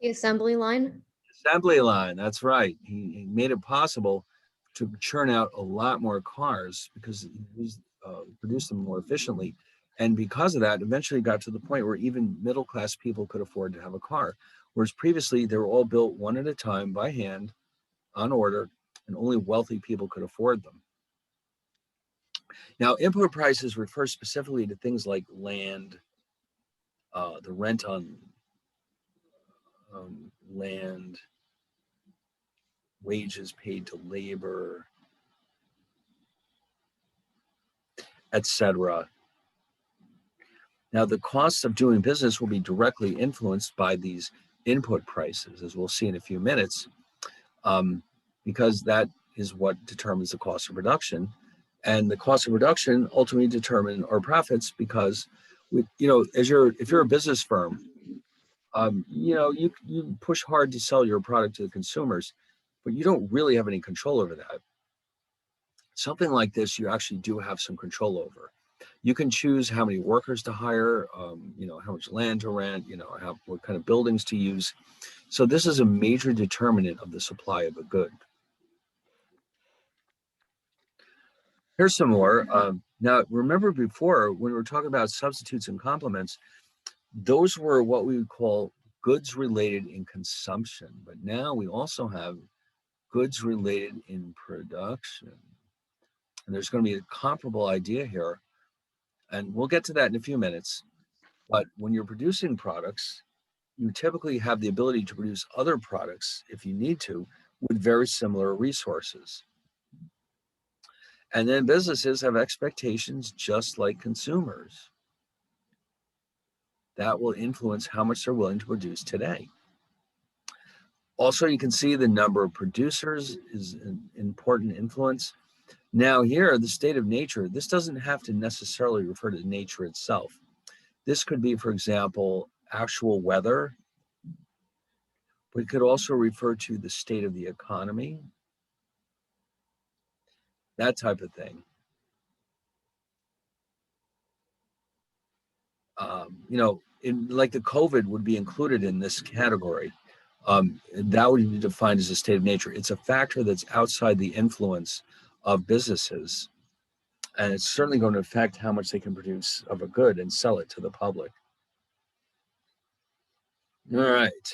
The assembly line. Assembly line, that's right. He made it possible to churn out a lot more cars because he produced them more efficiently. And because of that, eventually got to the point where even middle-class people could afford to have a car. Whereas previously, they were all built one at a time by hand, on order, and only wealthy people could afford them. Now, input prices refer specifically to things like land, the rent on land, wages paid to labor, etc. Now, the costs of doing business will be directly influenced by these input prices, as we'll see in a few minutes, because that is what determines the cost of production. And the cost of production ultimately determine our profits because, if you're a business firm, you push hard to sell your product to the consumers, but you don't really have any control over that. Something like this, you actually do have some control over. You can choose how many workers to hire, how much land to rent, what kind of buildings to use. So this is a major determinant of the supply of a good. Here's some more. Now, remember before when we were talking about substitutes and complements, those were what we would call goods related in consumption. But now we also have goods related in production. And there's going to be a comparable idea here. And we'll get to that in a few minutes. But when you're producing products, you typically have the ability to produce other products if you need to with very similar resources. And then businesses have expectations just like consumers. That will influence how much they're willing to produce today. Also, you can see the number of producers is an important influence. Now here, the state of nature, this doesn't have to necessarily refer to nature itself. This could be, for example, actual weather, but it could also refer to the state of the economy, that type of thing. Like the COVID would be included in this category. That would be defined as a state of nature. It's a factor that's outside the influence of businesses. And it's certainly going to affect how much they can produce of a good and sell it to the public. All right.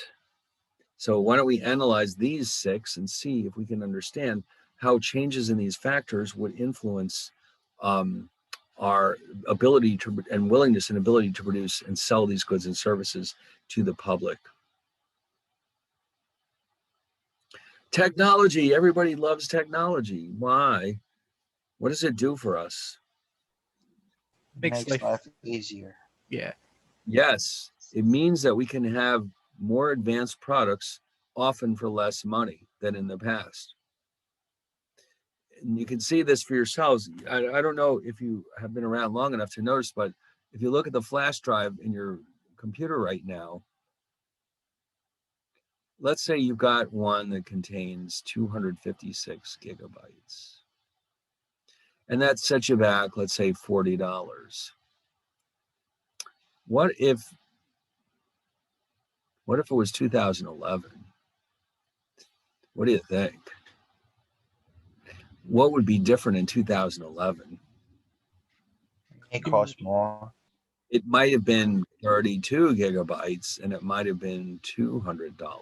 So why don't we analyze these 6 and see if we can understand how changes in these factors would influence our ability to and willingness and ability to produce and sell these goods and services to the public. Technology. Everybody loves technology. Why? What does it do for us? Makes life easier. Yeah. Yes, it means that we can have more advanced products, often for less money than in the past. And you can see this for yourselves. I don't know if you have been around long enough to notice, but if you look at the flash drive in your computer right now, let's say you've got one that contains 256 gigabytes. And that sets you back, let's say $40. What if it was 2011? What do you think? What would be different in 2011? It costs more. It might have been 32 gigabytes and it might have been $200 or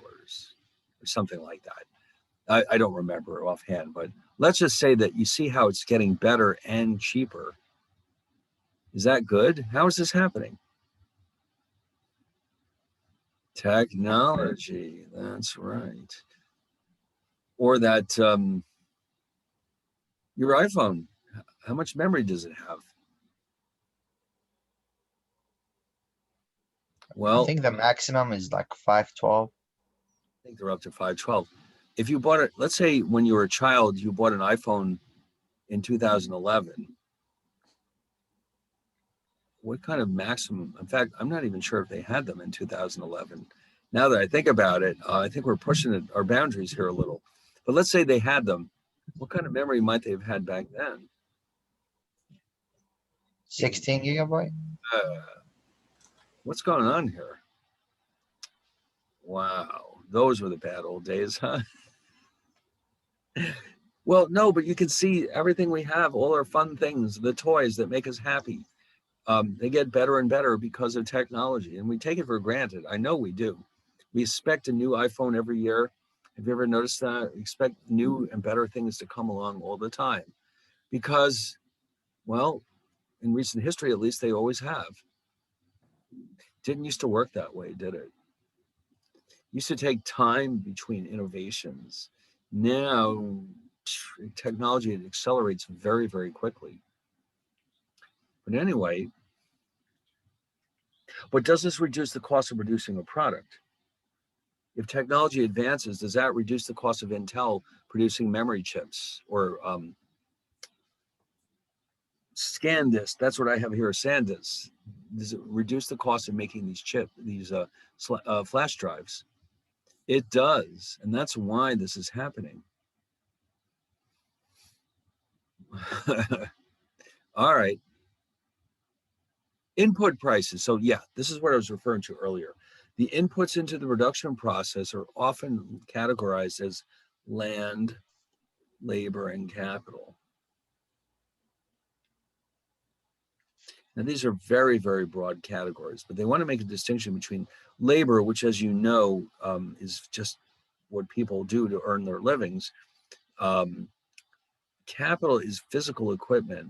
something like that. I don't remember offhand, but let's just say that you see how it's getting better and cheaper. Is that good? How is this happening? Technology, that's right. Or that your iPhone, how much memory does it have? Well, I think the maximum is like 512. I think they're up to 512. If you bought it, let's say when you were a child, you bought an iPhone in 2011. What kind of maximum? In fact, I'm not even sure if they had them in 2011. Now that I think about it, I think we're pushing our boundaries here a little. But let's say they had them. What kind of memory might they have had back then? 16 gigabyte. What's going on here? Wow, those were the bad old days, huh? Well, no, but you can see everything we have, all our fun things, the toys that make us happy. They get better and better because of technology, and we take it for granted. I know we do. We expect a new iPhone every year. Have you ever noticed that? We expect new and better things to come along all the time because, well, in recent history, at least, they always have. Didn't used to work that way, did it? Used to take time between innovations. Now, technology accelerates very, very quickly. But anyway, but does this reduce the cost of producing a product? If technology advances, does that reduce the cost of Intel producing memory chips or SanDisk? That's what I have here, SanDisk. Does it reduce the cost of making these flash drives? It does, and that's why this is happening. All right. Input prices. So yeah, this is what I was referring to earlier. The inputs into the production process are often categorized as land, labor, and capital. Now, these are very, very broad categories, but they want to make a distinction between labor, which, as you know, is just what people do to earn their livings. Capital is physical equipment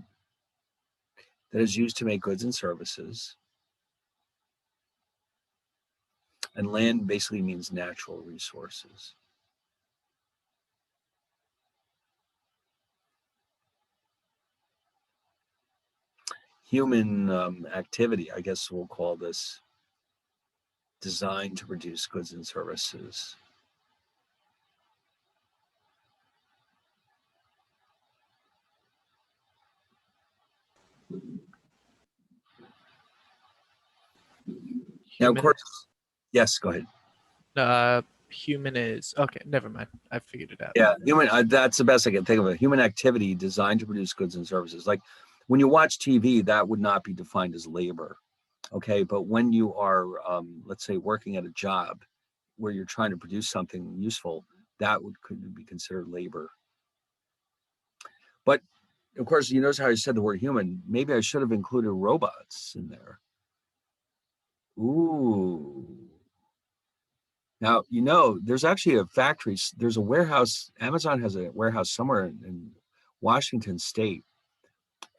that is used to make goods and services. And land basically means natural resources. Human activity, I guess we'll call this, designed to produce goods and services. Now, of Human- course, yes, go ahead. Human is okay. Never mind. I figured it out. Yeah, human. That's the best I can think of. It. Human activity designed to produce goods and services. Like when you watch TV, that would not be defined as labor. Okay, but when you are, let's say, working at a job where you're trying to produce something useful, that could be considered labor. But of course, you notice how I said the word human. Maybe I should have included robots in there. Ooh. Now, you know, there's actually a factory, there's a warehouse, Amazon has a warehouse somewhere in Washington State,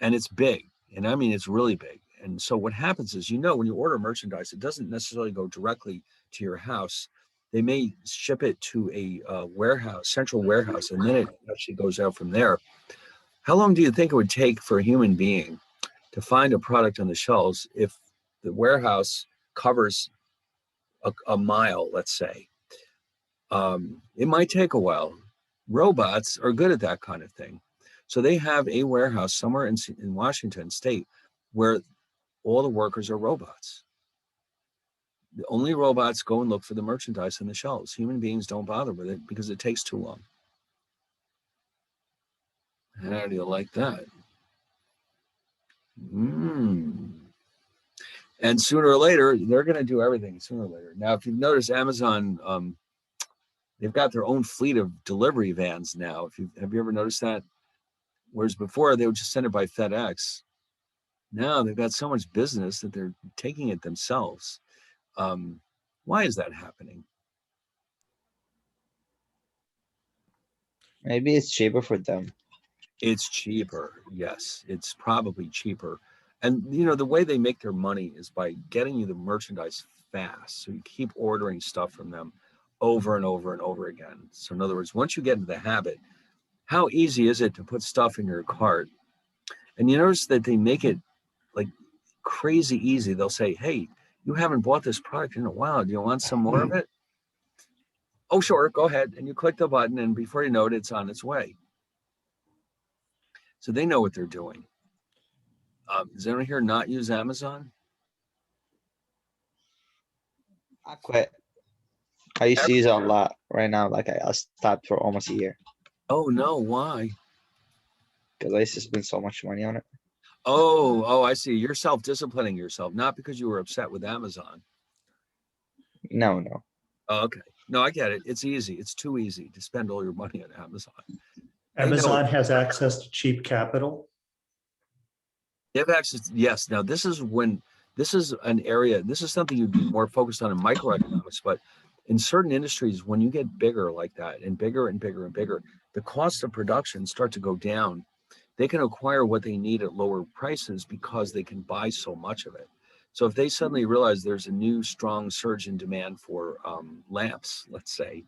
and it's big. And I mean, it's really big. And so what happens is, you know, when you order merchandise, it doesn't necessarily go directly to your house. They may ship it to a warehouse, central warehouse, and then it actually goes out from there. How long do you think it would take for a human being to find a product on the shelves if the warehouse covers a mile, let's say? It might take a while. Robots are good at that kind of thing. So they have a warehouse somewhere in Washington State where all the workers are robots. The only robots go and look for the merchandise on the shelves. Human beings don't bother with it because it takes too long. How do you like that? And sooner or later, they're going to do everything sooner or later. Now, if you've noticed, Amazon, they've got their own fleet of delivery vans now. Have you ever noticed that? Whereas before, they would just send it by FedEx. Now they've got so much business that they're taking it themselves. Why is that happening? Maybe it's cheaper for them. It's cheaper. Yes, it's probably cheaper. And you know, the way they make their money is by getting you the merchandise fast. So you keep ordering stuff from them over and over and over again. So in other words, once you get into the habit, how easy is it to put stuff in your cart? And you notice that they make it like crazy easy. They'll say, hey, you haven't bought this product in a while. Do you want some more of it? Oh, sure, go ahead. And you click the button, and before you know it, it's on its way. So they know what they're doing. Does anyone here not use Amazon? I quit. I used to use it a lot. Right now, like I stopped for almost a year Oh, no, why? because I used to spend so much money on it. Oh, I see. You're self-disciplining yourself, not because you were upset with Amazon. No. Oh, okay. No, I get it. It's easy. It's too easy to spend all your money on Amazon. They know Amazon it. has access to cheap capital. They have access. Yes. Now, this is an area, this is something you'd be more focused on in microeconomics, but in certain industries, when you get bigger like that and bigger and bigger and bigger, the cost of production start to go down. They can acquire what they need at lower prices because they can buy so much of it. So if they suddenly realize there's a new strong surge in demand for lamps, let's say,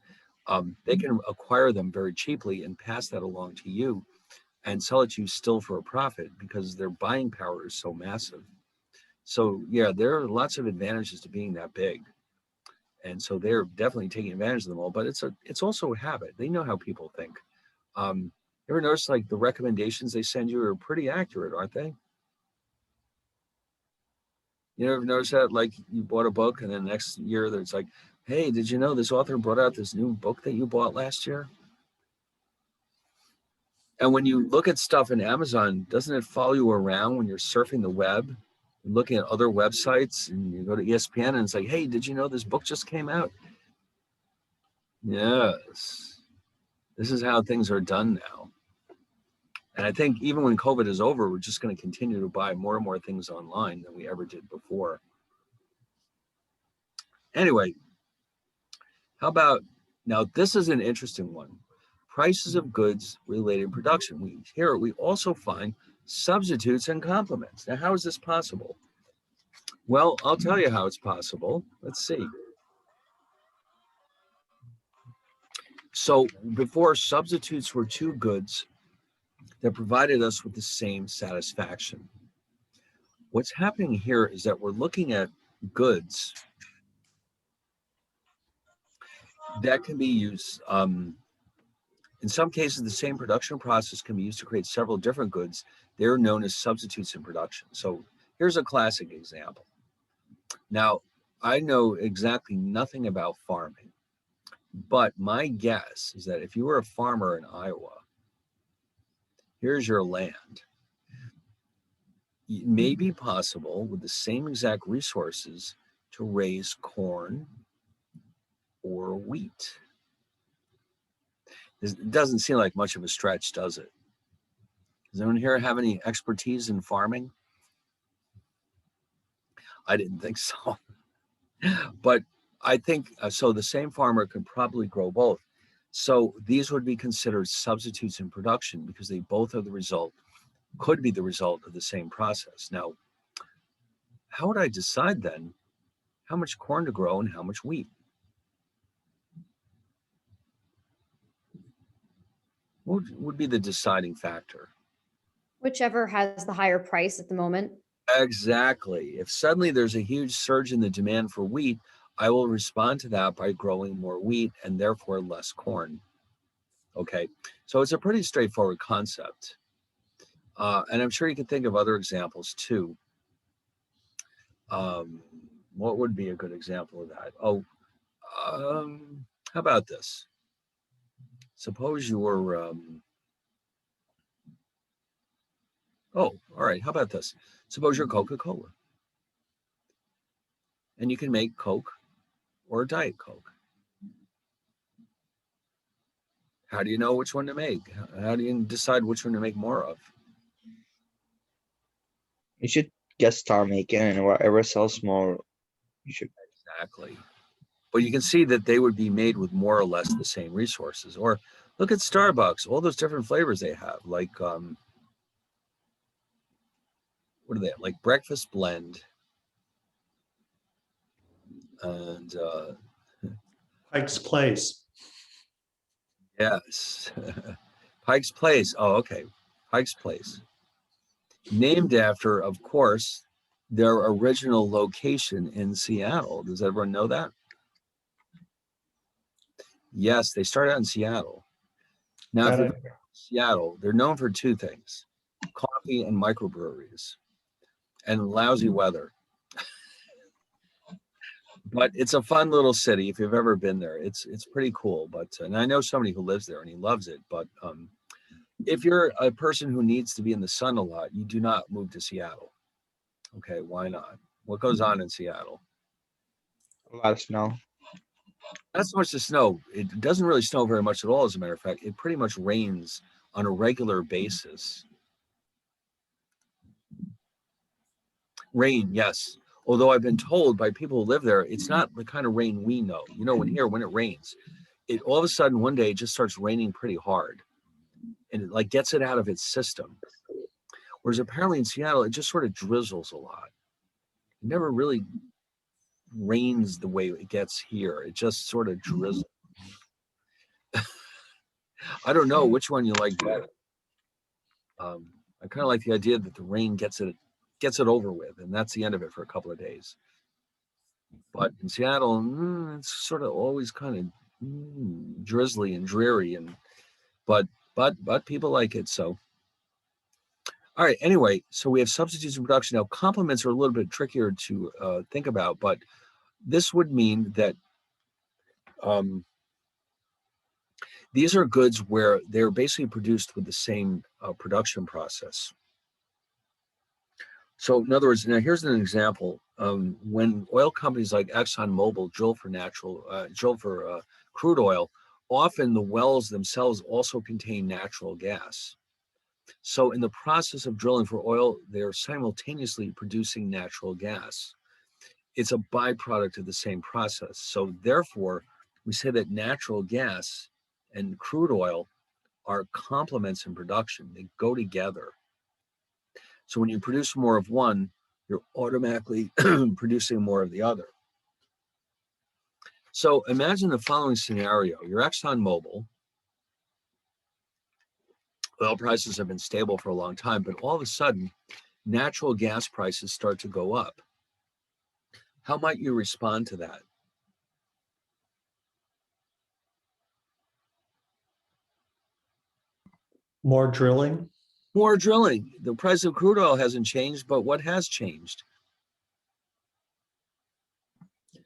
they can acquire them very cheaply and pass that along to you and sell it to you still for a profit because their buying power is so massive. So yeah, there are lots of advantages to being that big. And so they're definitely taking advantage of them all, but it's also a habit. They know how people think. You ever notice like the recommendations they send you are pretty accurate, aren't they? You ever notice that? Like you bought a book and then next year there's like, Hey, did you know this author brought out this new book that you bought last year? And when you look at stuff in Amazon, doesn't it follow you around when you're surfing the web, looking at other websites, and you go to ESPN and it's like, hey, did you know this book just came out? Yes. This is how things are done now. And I think even when COVID is over, we're just going to continue to buy more and more things online than we ever did before. Anyway, how about, now this is an interesting one. Prices of goods related to production. Here we also find substitutes and complements. Now, how is this possible? Well, I'll tell you how it's possible. Let's see. So before, substitutes were two goods that provided us with the same satisfaction. What's happening here is that we're looking at goods that can be used. In some cases, the same production process can be used to create several different goods. They're known as substitutes in production. So here's a classic example. Now, I know exactly nothing about farming, but my guess is that if you were a farmer in Iowa, here's your land. It may be possible with the same exact resources to raise corn or wheat. It doesn't seem like much of a stretch, does it? Does anyone here have any expertise in farming? I didn't think so. But I think, so the same farmer could probably grow both. So these would be considered substitutes in production because they both are the result, could be the result of the same process. Now, how would I decide then how much corn to grow and how much wheat? What would be the deciding factor? Whichever has the higher price at the moment. Exactly. If suddenly there's a huge surge in the demand for wheat, I will respond to that by growing more wheat and therefore less corn. Okay, so it's a pretty straightforward concept. And I'm sure you can think of other examples too. What would be a good example of that? Oh, how about this? Suppose you were, oh, all right, how about this? Suppose you're Coca-Cola. And you can make Coke or Diet Coke. How do you know which one to make? How do you decide which one to make more of? You should just start making, and whatever sells more, you should. Exactly. But you can see that they would be made with more or less the same resources. Or look at Starbucks, all those different flavors they have, like, what are they? Like breakfast blend. And Pike's Place. yes, Pike's Place. Oh, okay. Pike's Place. Named after, of course, their original location in Seattle. Does everyone know that? Yes, they started out in Seattle. Now, if you're in Seattle, they're known for two things: coffee and microbreweries, and lousy weather. But it's a fun little city. If you've ever been there, it's pretty cool. But and I know somebody who lives there and he loves it. But if you're a person who needs to be in the sun a lot, you do not move to Seattle. Okay, why not? What goes on in Seattle? A lot of snow. Not so much the snow. It doesn't really snow very much at all, as a matter of fact. It pretty much rains on a regular basis. Rain, yes. Although I've been told by people who live there, it's not the kind of rain we know. You know, when it rains, it all of a sudden one day it just starts raining pretty hard. And it like gets it out of its system. Whereas apparently in Seattle, it just sort of drizzles a lot. It never really rains the way it gets here. It just sort of drizzles. I don't know which one you like better. I kind of like the idea that the rain gets it over with, and that's the end of it for a couple of days. But in Seattle, it's sort of always kind of drizzly and dreary, and but people like it. So, all right. Anyway, so we have substitutes in production. Now, complements are a little bit trickier to think about, but this would mean that These are goods where they're basically produced with the same production process. So in other words, now here's an example. When oil companies like ExxonMobil drill for crude oil, often the wells themselves also contain natural gas. So in the process of drilling for oil, they're simultaneously producing natural gas. It's a byproduct of the same process. So therefore, we say that natural gas and crude oil are complements in production. They go together. So when you produce more of one, you're automatically producing more of the other. So imagine the following scenario. You're ExxonMobil. Oil prices have been stable for a long time, but all of a sudden, natural gas prices start to go up. How might you respond to that? More drilling. More drilling. The price of crude oil hasn't changed, but what has changed?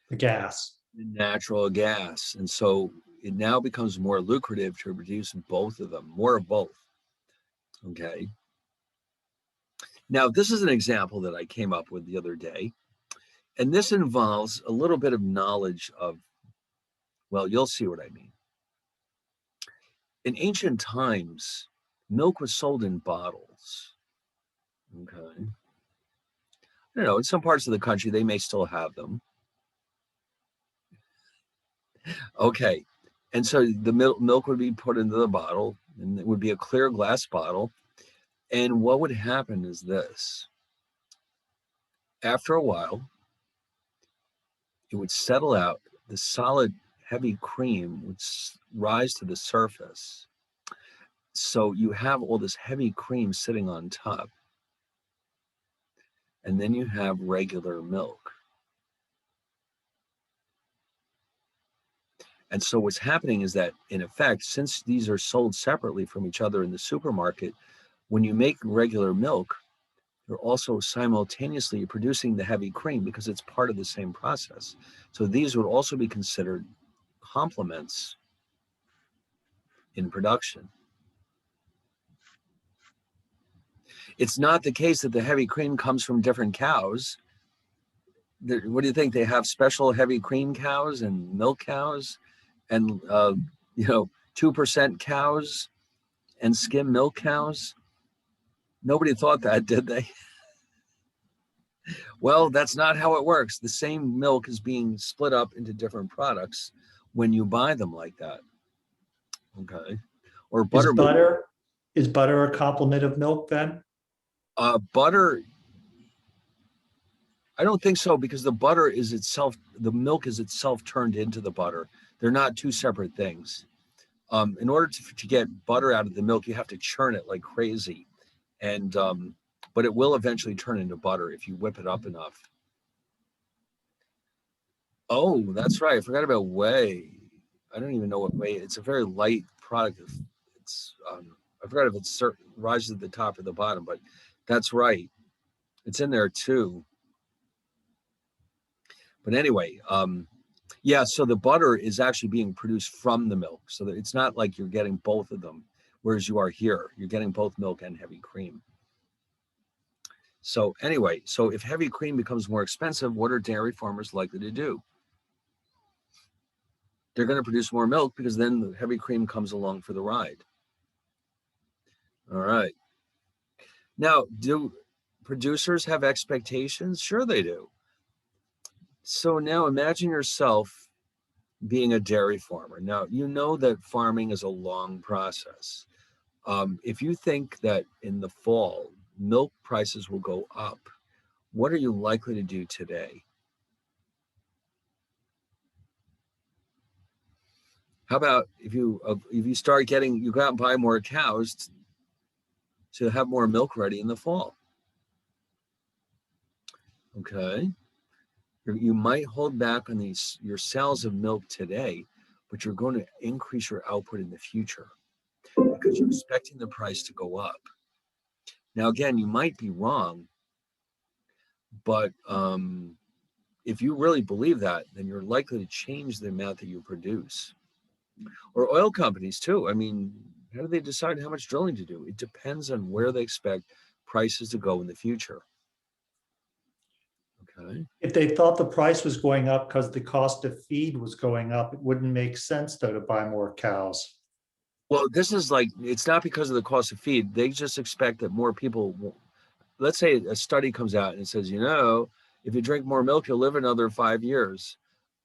The gas. Natural gas. And so it now becomes more lucrative to produce both of them, more of both. Okay. Now, this is an example that I came up with the other day. And this involves a little bit of knowledge of, well, you'll see what I mean. In ancient times, milk was sold in bottles. Okay. I don't know, in some parts of the country, they may still have them. Okay. And so the milk would be put into the bottle, and it would be a clear glass bottle. And what would happen is this. After a while, it would settle out. The solid, heavy cream would rise to the surface. So you have all this heavy cream sitting on top. And then you have regular milk. And so what's happening is that, in effect, since these are sold separately from each other in the supermarket, when you make regular milk, you're also simultaneously producing the heavy cream because it's part of the same process. So these would also be considered complements in production. It's not the case that the heavy cream comes from different cows. What do you think? They have special heavy cream cows and milk cows and, 2% cows and skim milk cows? Nobody thought that, did they? Well, that's not how it works. The same milk is being split up into different products when you buy them like that. Okay. Or butter. Is butter a complement of milk then? Butter, I don't think so, because the milk is itself turned into the butter. They're not two separate things. In order to get butter out of the milk, you have to churn it like crazy. And but it will eventually turn into butter if you whip it up enough. Oh, that's right. I forgot about whey. I don't even know what whey. It's a very light product. It's I forgot if it's rises at the top or the bottom, but that's right. It's in there too. But anyway, yeah. So the butter is actually being produced from the milk, so that it's not like you're getting both of them, whereas you are here. You're getting both milk and heavy cream. So anyway, so if heavy cream becomes more expensive, what are dairy farmers likely to do? They're going to produce more milk because then the heavy cream comes along for the ride. All right. Now, do producers have expectations? Sure they do. So now imagine yourself being a dairy farmer. Now, you know that farming is a long process. If you think that in the fall, milk prices will go up, what are you likely to do today? How about if you start getting, you go out and buy more cows to have more milk ready in the fall? Okay. You might hold back on your sales of milk today, but you're going to increase your output in the future because you're expecting the price to go up. Now, again, you might be wrong, but if you really believe that, then you're likely to change the amount that you produce. Or oil companies too. I mean, how do they decide how much drilling to do? It depends on where they expect prices to go in the future. Okay. If they thought the price was going up because the cost of feed was going up, it wouldn't make sense though to buy more cows. Well, this is like, it's not because of the cost of feed. They just expect that more people will, let's say a study comes out and it says, if you drink more milk, you'll live another 5 years.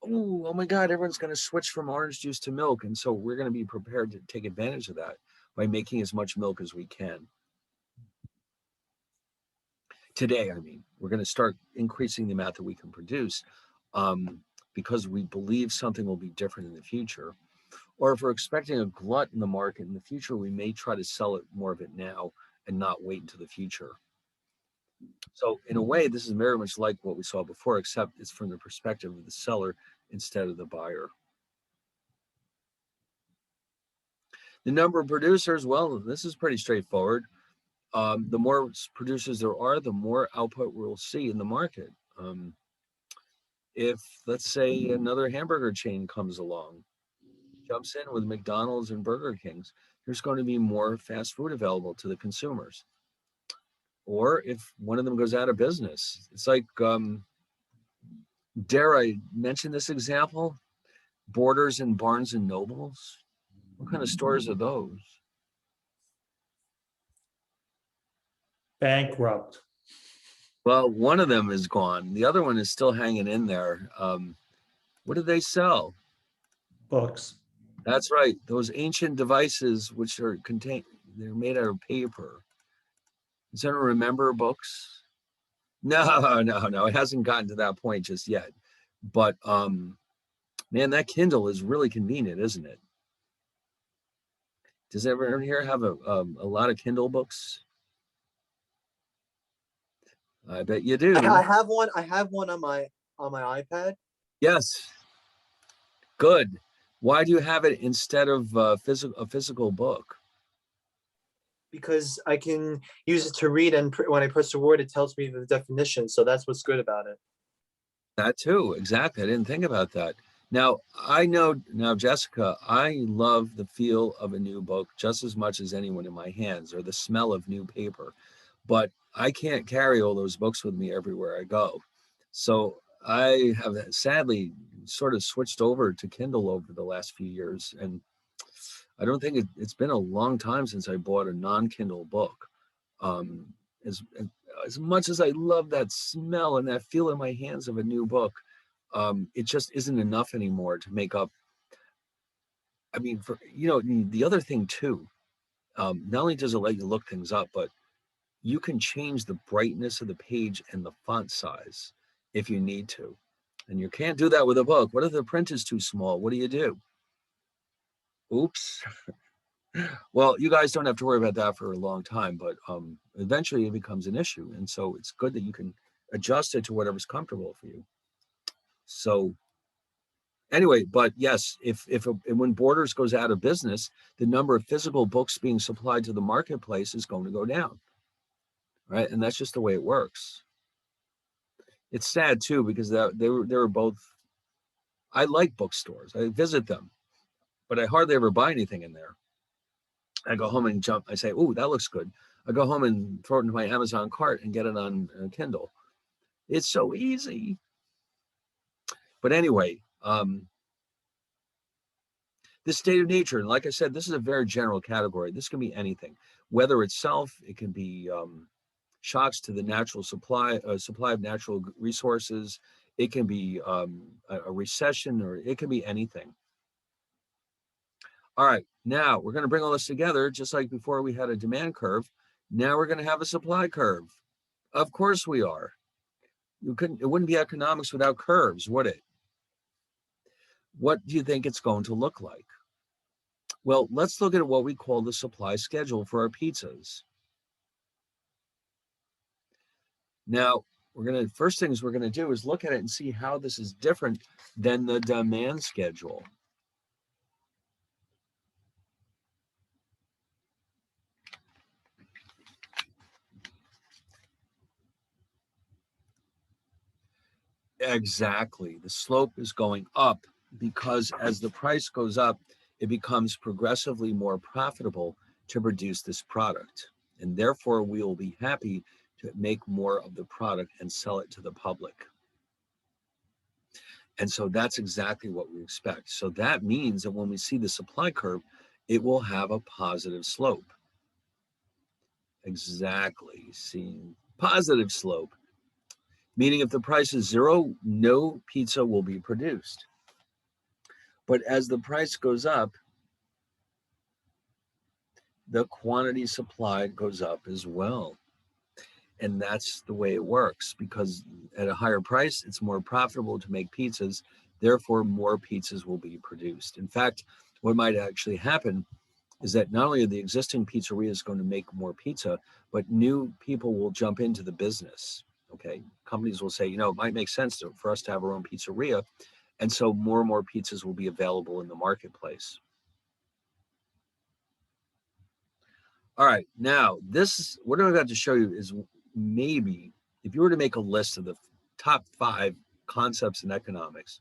Oh my God, everyone's going to switch from orange juice to milk. And so we're going to be prepared to take advantage of that by making as much milk as we can. Today, I mean, we're going to start increasing the amount that we can produce because we believe something will be different in the future. Or if we're expecting a glut in the market in the future, we may try to sell it more of it now and not wait until the future. So in a way, this is very much like what we saw before, except it's from the perspective of the seller instead of the buyer. The number of producers, well, this is pretty straightforward. The more producers there are, the more output we'll see in the market. If, let's say, another hamburger chain comes along, jumps in with McDonald's and Burger Kings, there's going to be more fast food available to the consumers. Or if one of them goes out of business, it's like, dare I mention this example? Borders and Barnes and Nobles. What kind of stores are those? Bankrupt. Well, one of them is gone. The other one is still hanging in there. What do they sell? Books. That's right. Those ancient devices, which are they're made out of paper. Does anyone remember books? No. It hasn't gotten to that point just yet. But man, that Kindle is really convenient, isn't it? Does everyone here have a lot of Kindle books? I bet you do. I have one. I have one on my iPad. Yes. Good. Why do you have it instead of a physical book? Because I can use it to read, and when I press the word, it tells me the definition. So that's what's good about it. That too, exactly. I didn't think about that. Now, Jessica, I love the feel of a new book just as much as anyone in my hands, or the smell of new paper. But I can't carry all those books with me everywhere I go. So I have sadly sort of switched over to Kindle over the last few years. And I don't think it's been a long time since I bought a non-Kindle book. As much as I love that smell and that feel in my hands of a new book, it just isn't enough anymore to make up. I mean, the other thing too, not only does it let you look things up, but you can change the brightness of the page and the font size if you need to. And you can't do that with a book. What if the print is too small? What do you do? Oops. Well, you guys don't have to worry about that for a long time, but eventually it becomes an issue. And so it's good that you can adjust it to whatever's comfortable for you. So anyway, but yes, when Borders goes out of business, the number of physical books being supplied to the marketplace is going to go down. Right. And that's just the way it works. It's sad too, because they were both, I like bookstores. I visit them, but I hardly ever buy anything in there. I go home and I say, oh, that looks good. I go home and throw it into my Amazon cart and get it on Kindle. It's so easy. But anyway, this state of nature, and like I said, this is a very general category. This can be anything. Weather itself, it can be shocks to the natural supply of natural resources. It can be a recession, or it can be anything. All right, now we're going to bring all this together, just like before we had a demand curve. Now we're going to have a supply curve. Of course we are. It wouldn't be economics without curves, would it? What do you think it's going to look like? Well, let's look at what we call the supply schedule for our pizzas. Now, first things we're going to do is look at it and see how this is different than the demand schedule. Exactly. The slope is going up because as the price goes up, it becomes progressively more profitable to produce this product. And therefore, we will be happy to make more of the product and sell it to the public. And so that's exactly what we expect. So that means that when we see the supply curve, it will have a positive slope. Exactly. Seeing positive slope, meaning if the price is zero, no pizza will be produced. But as the price goes up, the quantity supplied goes up as well. And that's the way it works, because at a higher price, it's more profitable to make pizzas. Therefore, more pizzas will be produced. In fact, what might actually happen is that not only are the existing pizzerias going to make more pizza, but new people will jump into the business. Okay. Companies will say, it might make sense for us to have our own pizzeria. And so more and more pizzas will be available in the marketplace. All right. Now, what I'm about to show you is maybe if you were to make a list of the top 5 concepts in economics,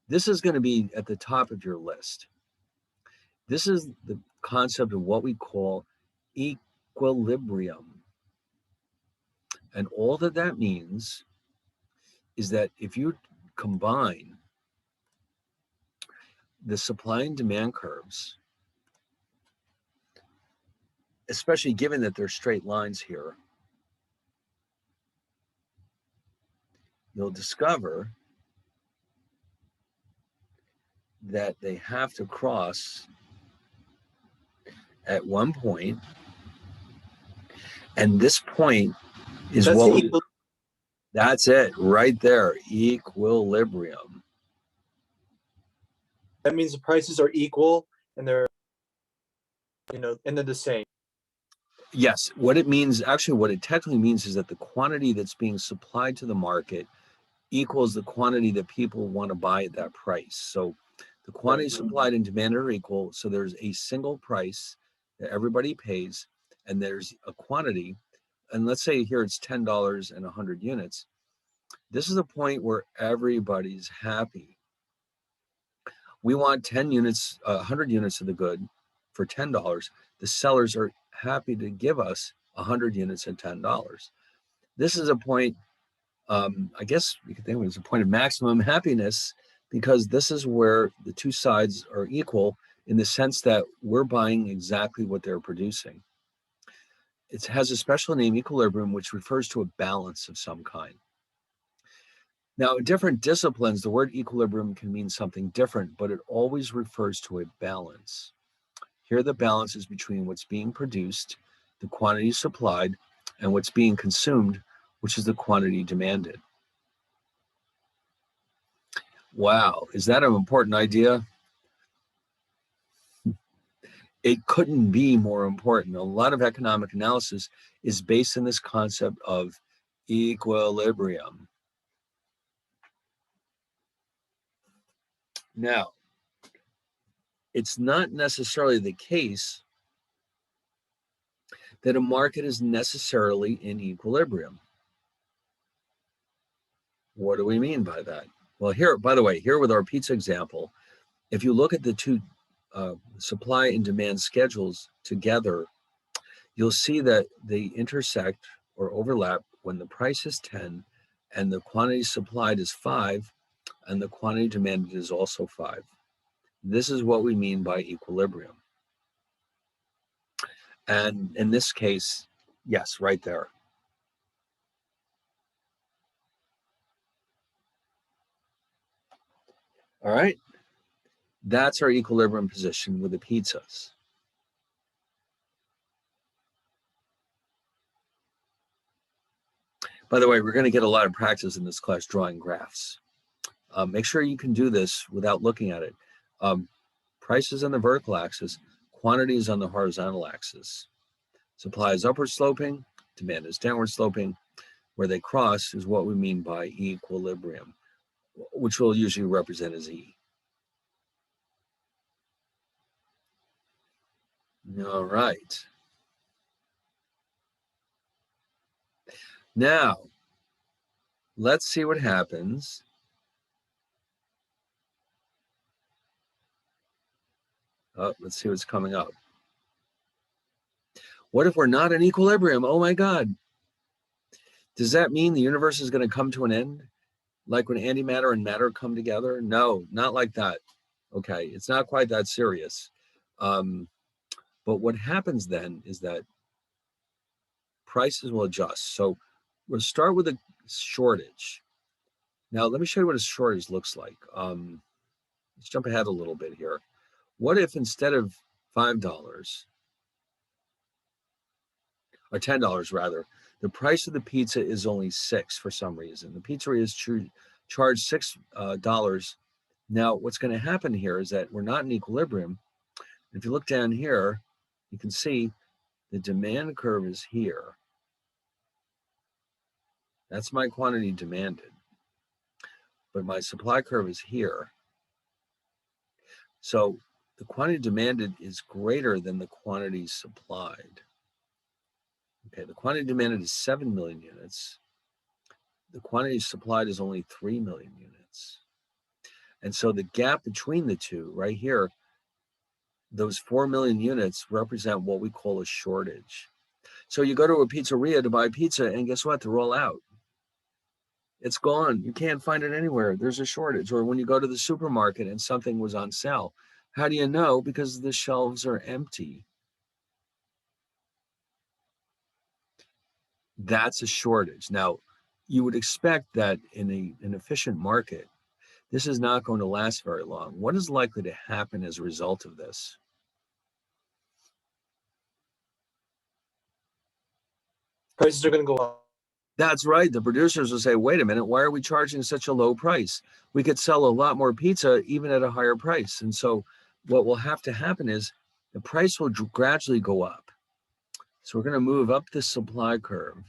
this is going to be at the top of your list. This is the concept of what we call equilibrium. And all that means is that if you combine the supply and demand curves, especially given that they're straight lines here, you'll discover that they have to cross at one point, and this point is that's it right there, equilibrium. That means the prices are equal and they're, and they're the same. Yes, what it means, actually what it technically means is that the quantity that's being supplied to the market equals the quantity that people want to buy at that price. So the quantity supplied and demanded are equal. So there's a single price that everybody pays, and there's a quantity. And let's say here it's $10 and 100 units. This is a point where everybody's happy. We want 10 units, 100 units of the good for $10. The sellers are happy to give us 100 units at $10. This is a point, I guess you could think of it as a point of maximum happiness, because this is where the two sides are equal in the sense that we're buying exactly what they're producing. It has a special name, equilibrium, which refers to a balance of some kind. Now, in different disciplines, the word equilibrium can mean something different, but it always refers to a balance. Here, the balance is between what's being produced, the quantity supplied, and what's being consumed, which is the quantity demanded. Wow, is that an important idea? It couldn't be more important. A lot of economic analysis is based on this concept of equilibrium. Now, it's not necessarily the case that a market is necessarily in equilibrium. What do we mean by that? Well, here, by the way, here with our pizza example, if you look at the two supply and demand schedules together, you'll see that they intersect or overlap when the price is 10 and the quantity supplied is 5 and the quantity demanded is also 5. This is what we mean by equilibrium. And in this case, yes, right there. All right. That's our equilibrium position with the pizzas. By the way, we're going to get a lot of practice in this class drawing graphs. Make sure you can do this without looking at it. Prices on the vertical axis, quantities on the horizontal axis. Supply is upward sloping, demand is downward sloping. Where they cross is what we mean by equilibrium, which we'll usually represent as E. All right. Now, let's see what happens Let's see what's coming up. What if we're not in equilibrium? Oh my God. Does that mean the universe is going to come to an end? Like when antimatter and matter come together? No, not like that. Okay, it's not quite that serious. But what happens then is that prices will adjust. So we'll start with a shortage. Now, let me show you what a shortage looks like. Let's jump ahead a little bit here. What if instead of $5 or $10 rather, the price of the pizza is only $6 for some reason? The pizzeria is charged $6. Now, what's going to happen here is that we're not in equilibrium. If you look down here, you can see the demand curve is here. That's my quantity demanded. But my supply curve is here. So the quantity demanded is greater than the quantity supplied. Okay, the quantity demanded is 7 million units. The quantity supplied is only 3 million units. And so the gap between the two right here, those 4 million units represent what we call a shortage. So you go to a pizzeria to buy pizza and guess what? They're all out. It's gone. You can't find it anywhere. There's a shortage. Or when you go to the supermarket and something was on sale, how do you know? Because the shelves are empty. That's a shortage. Now, you would expect that in an efficient market, this is not going to last very long. What is likely to happen as a result of this? Prices are gonna go up. That's right. The producers will say, wait a minute, why are we charging such a low price? We could sell a lot more pizza even at a higher price. And so what will have to happen is the price will gradually go up. So we're going to move up the supply curve.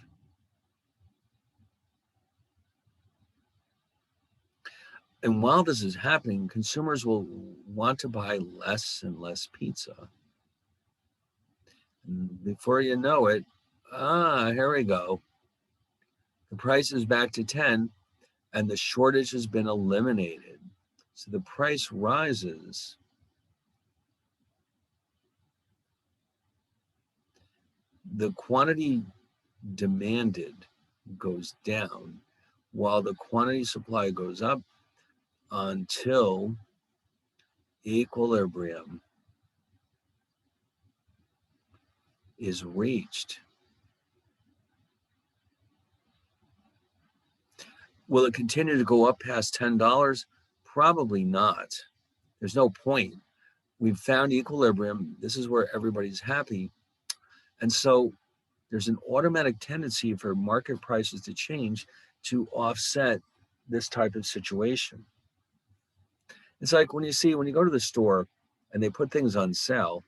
And while this is happening, consumers will want to buy less and less pizza. And before you know it, here we go. The price is back to 10 and the shortage has been eliminated. So the price rises. The quantity demanded goes down while the quantity supply goes up until equilibrium is reached. Will it continue to go up past $10? Probably not. There's no point. We've found equilibrium. This is where everybody's happy. And so there's an automatic tendency for market prices to change to offset this type of situation. It's like when you go to the store and they put things on sale,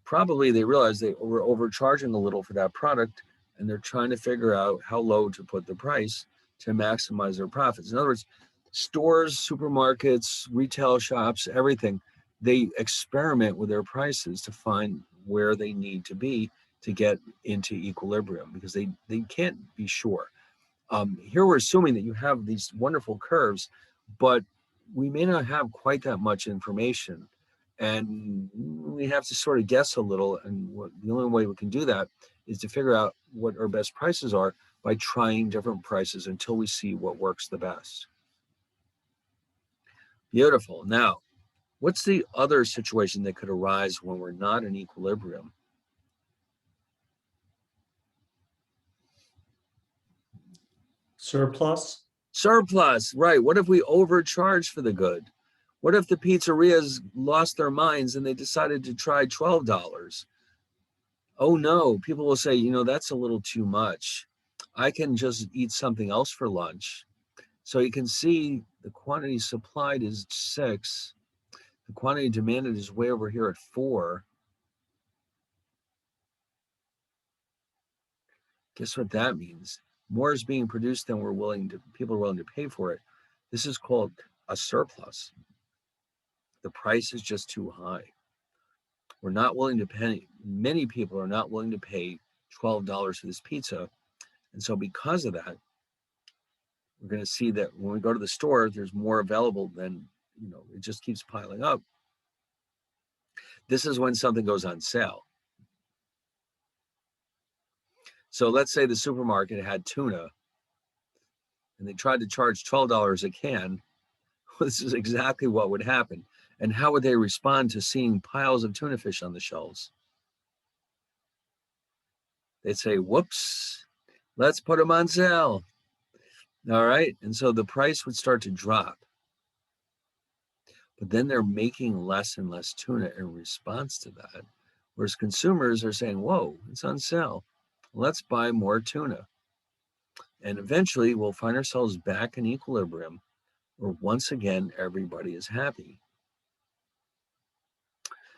probably they realize they were overcharging a little for that product and they're trying to figure out how low to put the price to maximize their profits. In other words, stores, supermarkets, retail shops, everything, they experiment with their prices to find where they need to be to get into equilibrium because they can't be sure. Here we're assuming that you have these wonderful curves, but we may not have quite that much information. And we have to sort of guess a little. And the only way we can do that is to figure out what our best prices are by trying different prices until we see what works the best. Beautiful. Now, what's the other situation that could arise when we're not in equilibrium? Surplus. Surplus, right. What if we overcharge for the good? What if the pizzerias lost their minds and they decided to try $12? Oh no, people will say, that's a little too much. I can just eat something else for lunch. So you can see the quantity supplied is 6. The quantity demanded is way over here at 4. Guess what that means? More is being produced than people are willing to pay for it. This is called a surplus. The price is just too high. We're not willing to pay, many people are not willing to pay $12 for this pizza. And so because of that, we're going to see that when we go to the store, there's more available than, it just keeps piling up. This is when something goes on sale. So let's say the supermarket had tuna and they tried to charge $12 a can. This is exactly what would happen. And how would they respond to seeing piles of tuna fish on the shelves? They'd say, whoops, let's put them on sale. All right. And so the price would start to drop. But then they're making less and less tuna in response to that. Whereas consumers are saying, whoa, it's on sale. Let's buy more tuna. And eventually we'll find ourselves back in equilibrium where once again, everybody is happy.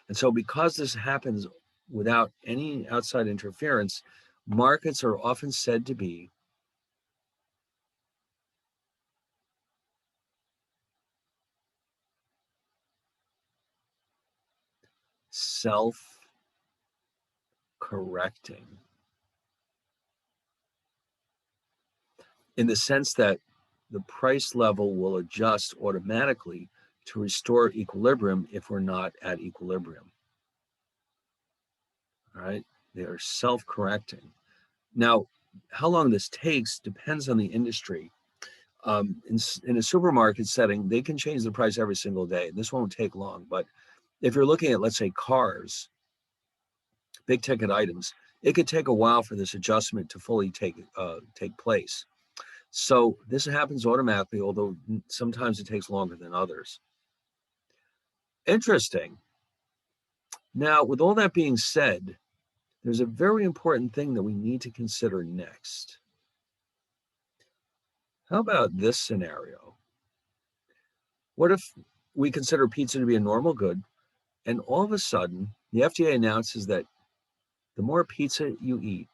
And so because this happens without any outside interference, markets are often said to be self-correcting, in the sense that the price level will adjust automatically to restore equilibrium if we're not at equilibrium. All right, they are self-correcting. Now, how long this takes depends on the industry. In a supermarket setting, they can change the price every single day. This won't take long, but if you're looking at, let's say, cars, big ticket items, it could take a while for this adjustment to fully take place. So this happens automatically, although sometimes it takes longer than others. Interesting. Now, with all that being said, there's a very important thing that we need to consider next. How about this scenario? What if we consider pizza to be a normal good, and all of a sudden, the FDA announces that the more pizza you eat,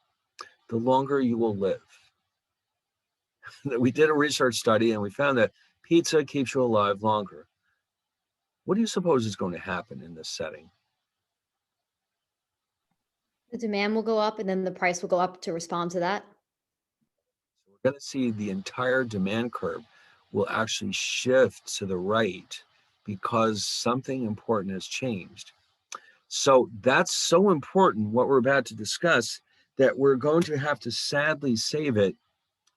the longer you will live? We did a research study and we found that pizza keeps you alive longer. What do you suppose is going to happen in this setting? The demand will go up and then the price will go up to respond to that. We're going to see the entire demand curve will actually shift to the right because something important has changed. So that's so important, what we're about to discuss, that we're going to have to sadly save it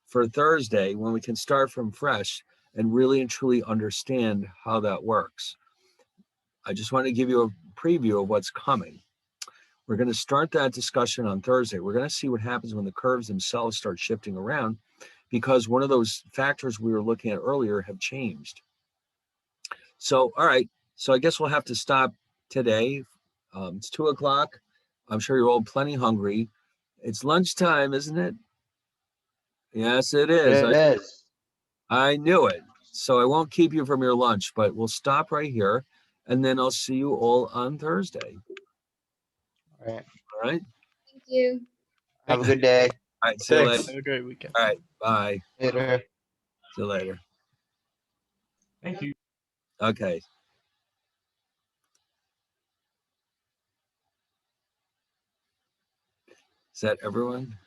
for Thursday when we can start from fresh and really and truly understand how that works. I just want to give you a preview of what's coming. We're going to start that discussion on Thursday. We're going to see what happens when the curves themselves start shifting around, because one of those factors we were looking at earlier have changed. So, all right. So I guess we'll have to stop today. It's 2 o'clock. I'm sure you're all plenty hungry. It's lunchtime, isn't it? Yes, it is. It is. I knew it. So I won't keep you from your lunch, but we'll stop right here and then I'll see you all on Thursday. All right. All right. Thank you. Have a good day. All right. See you Thanks. later. Have a great weekend. All right. Bye. Later. See you later. Thank you. Okay. Is that everyone?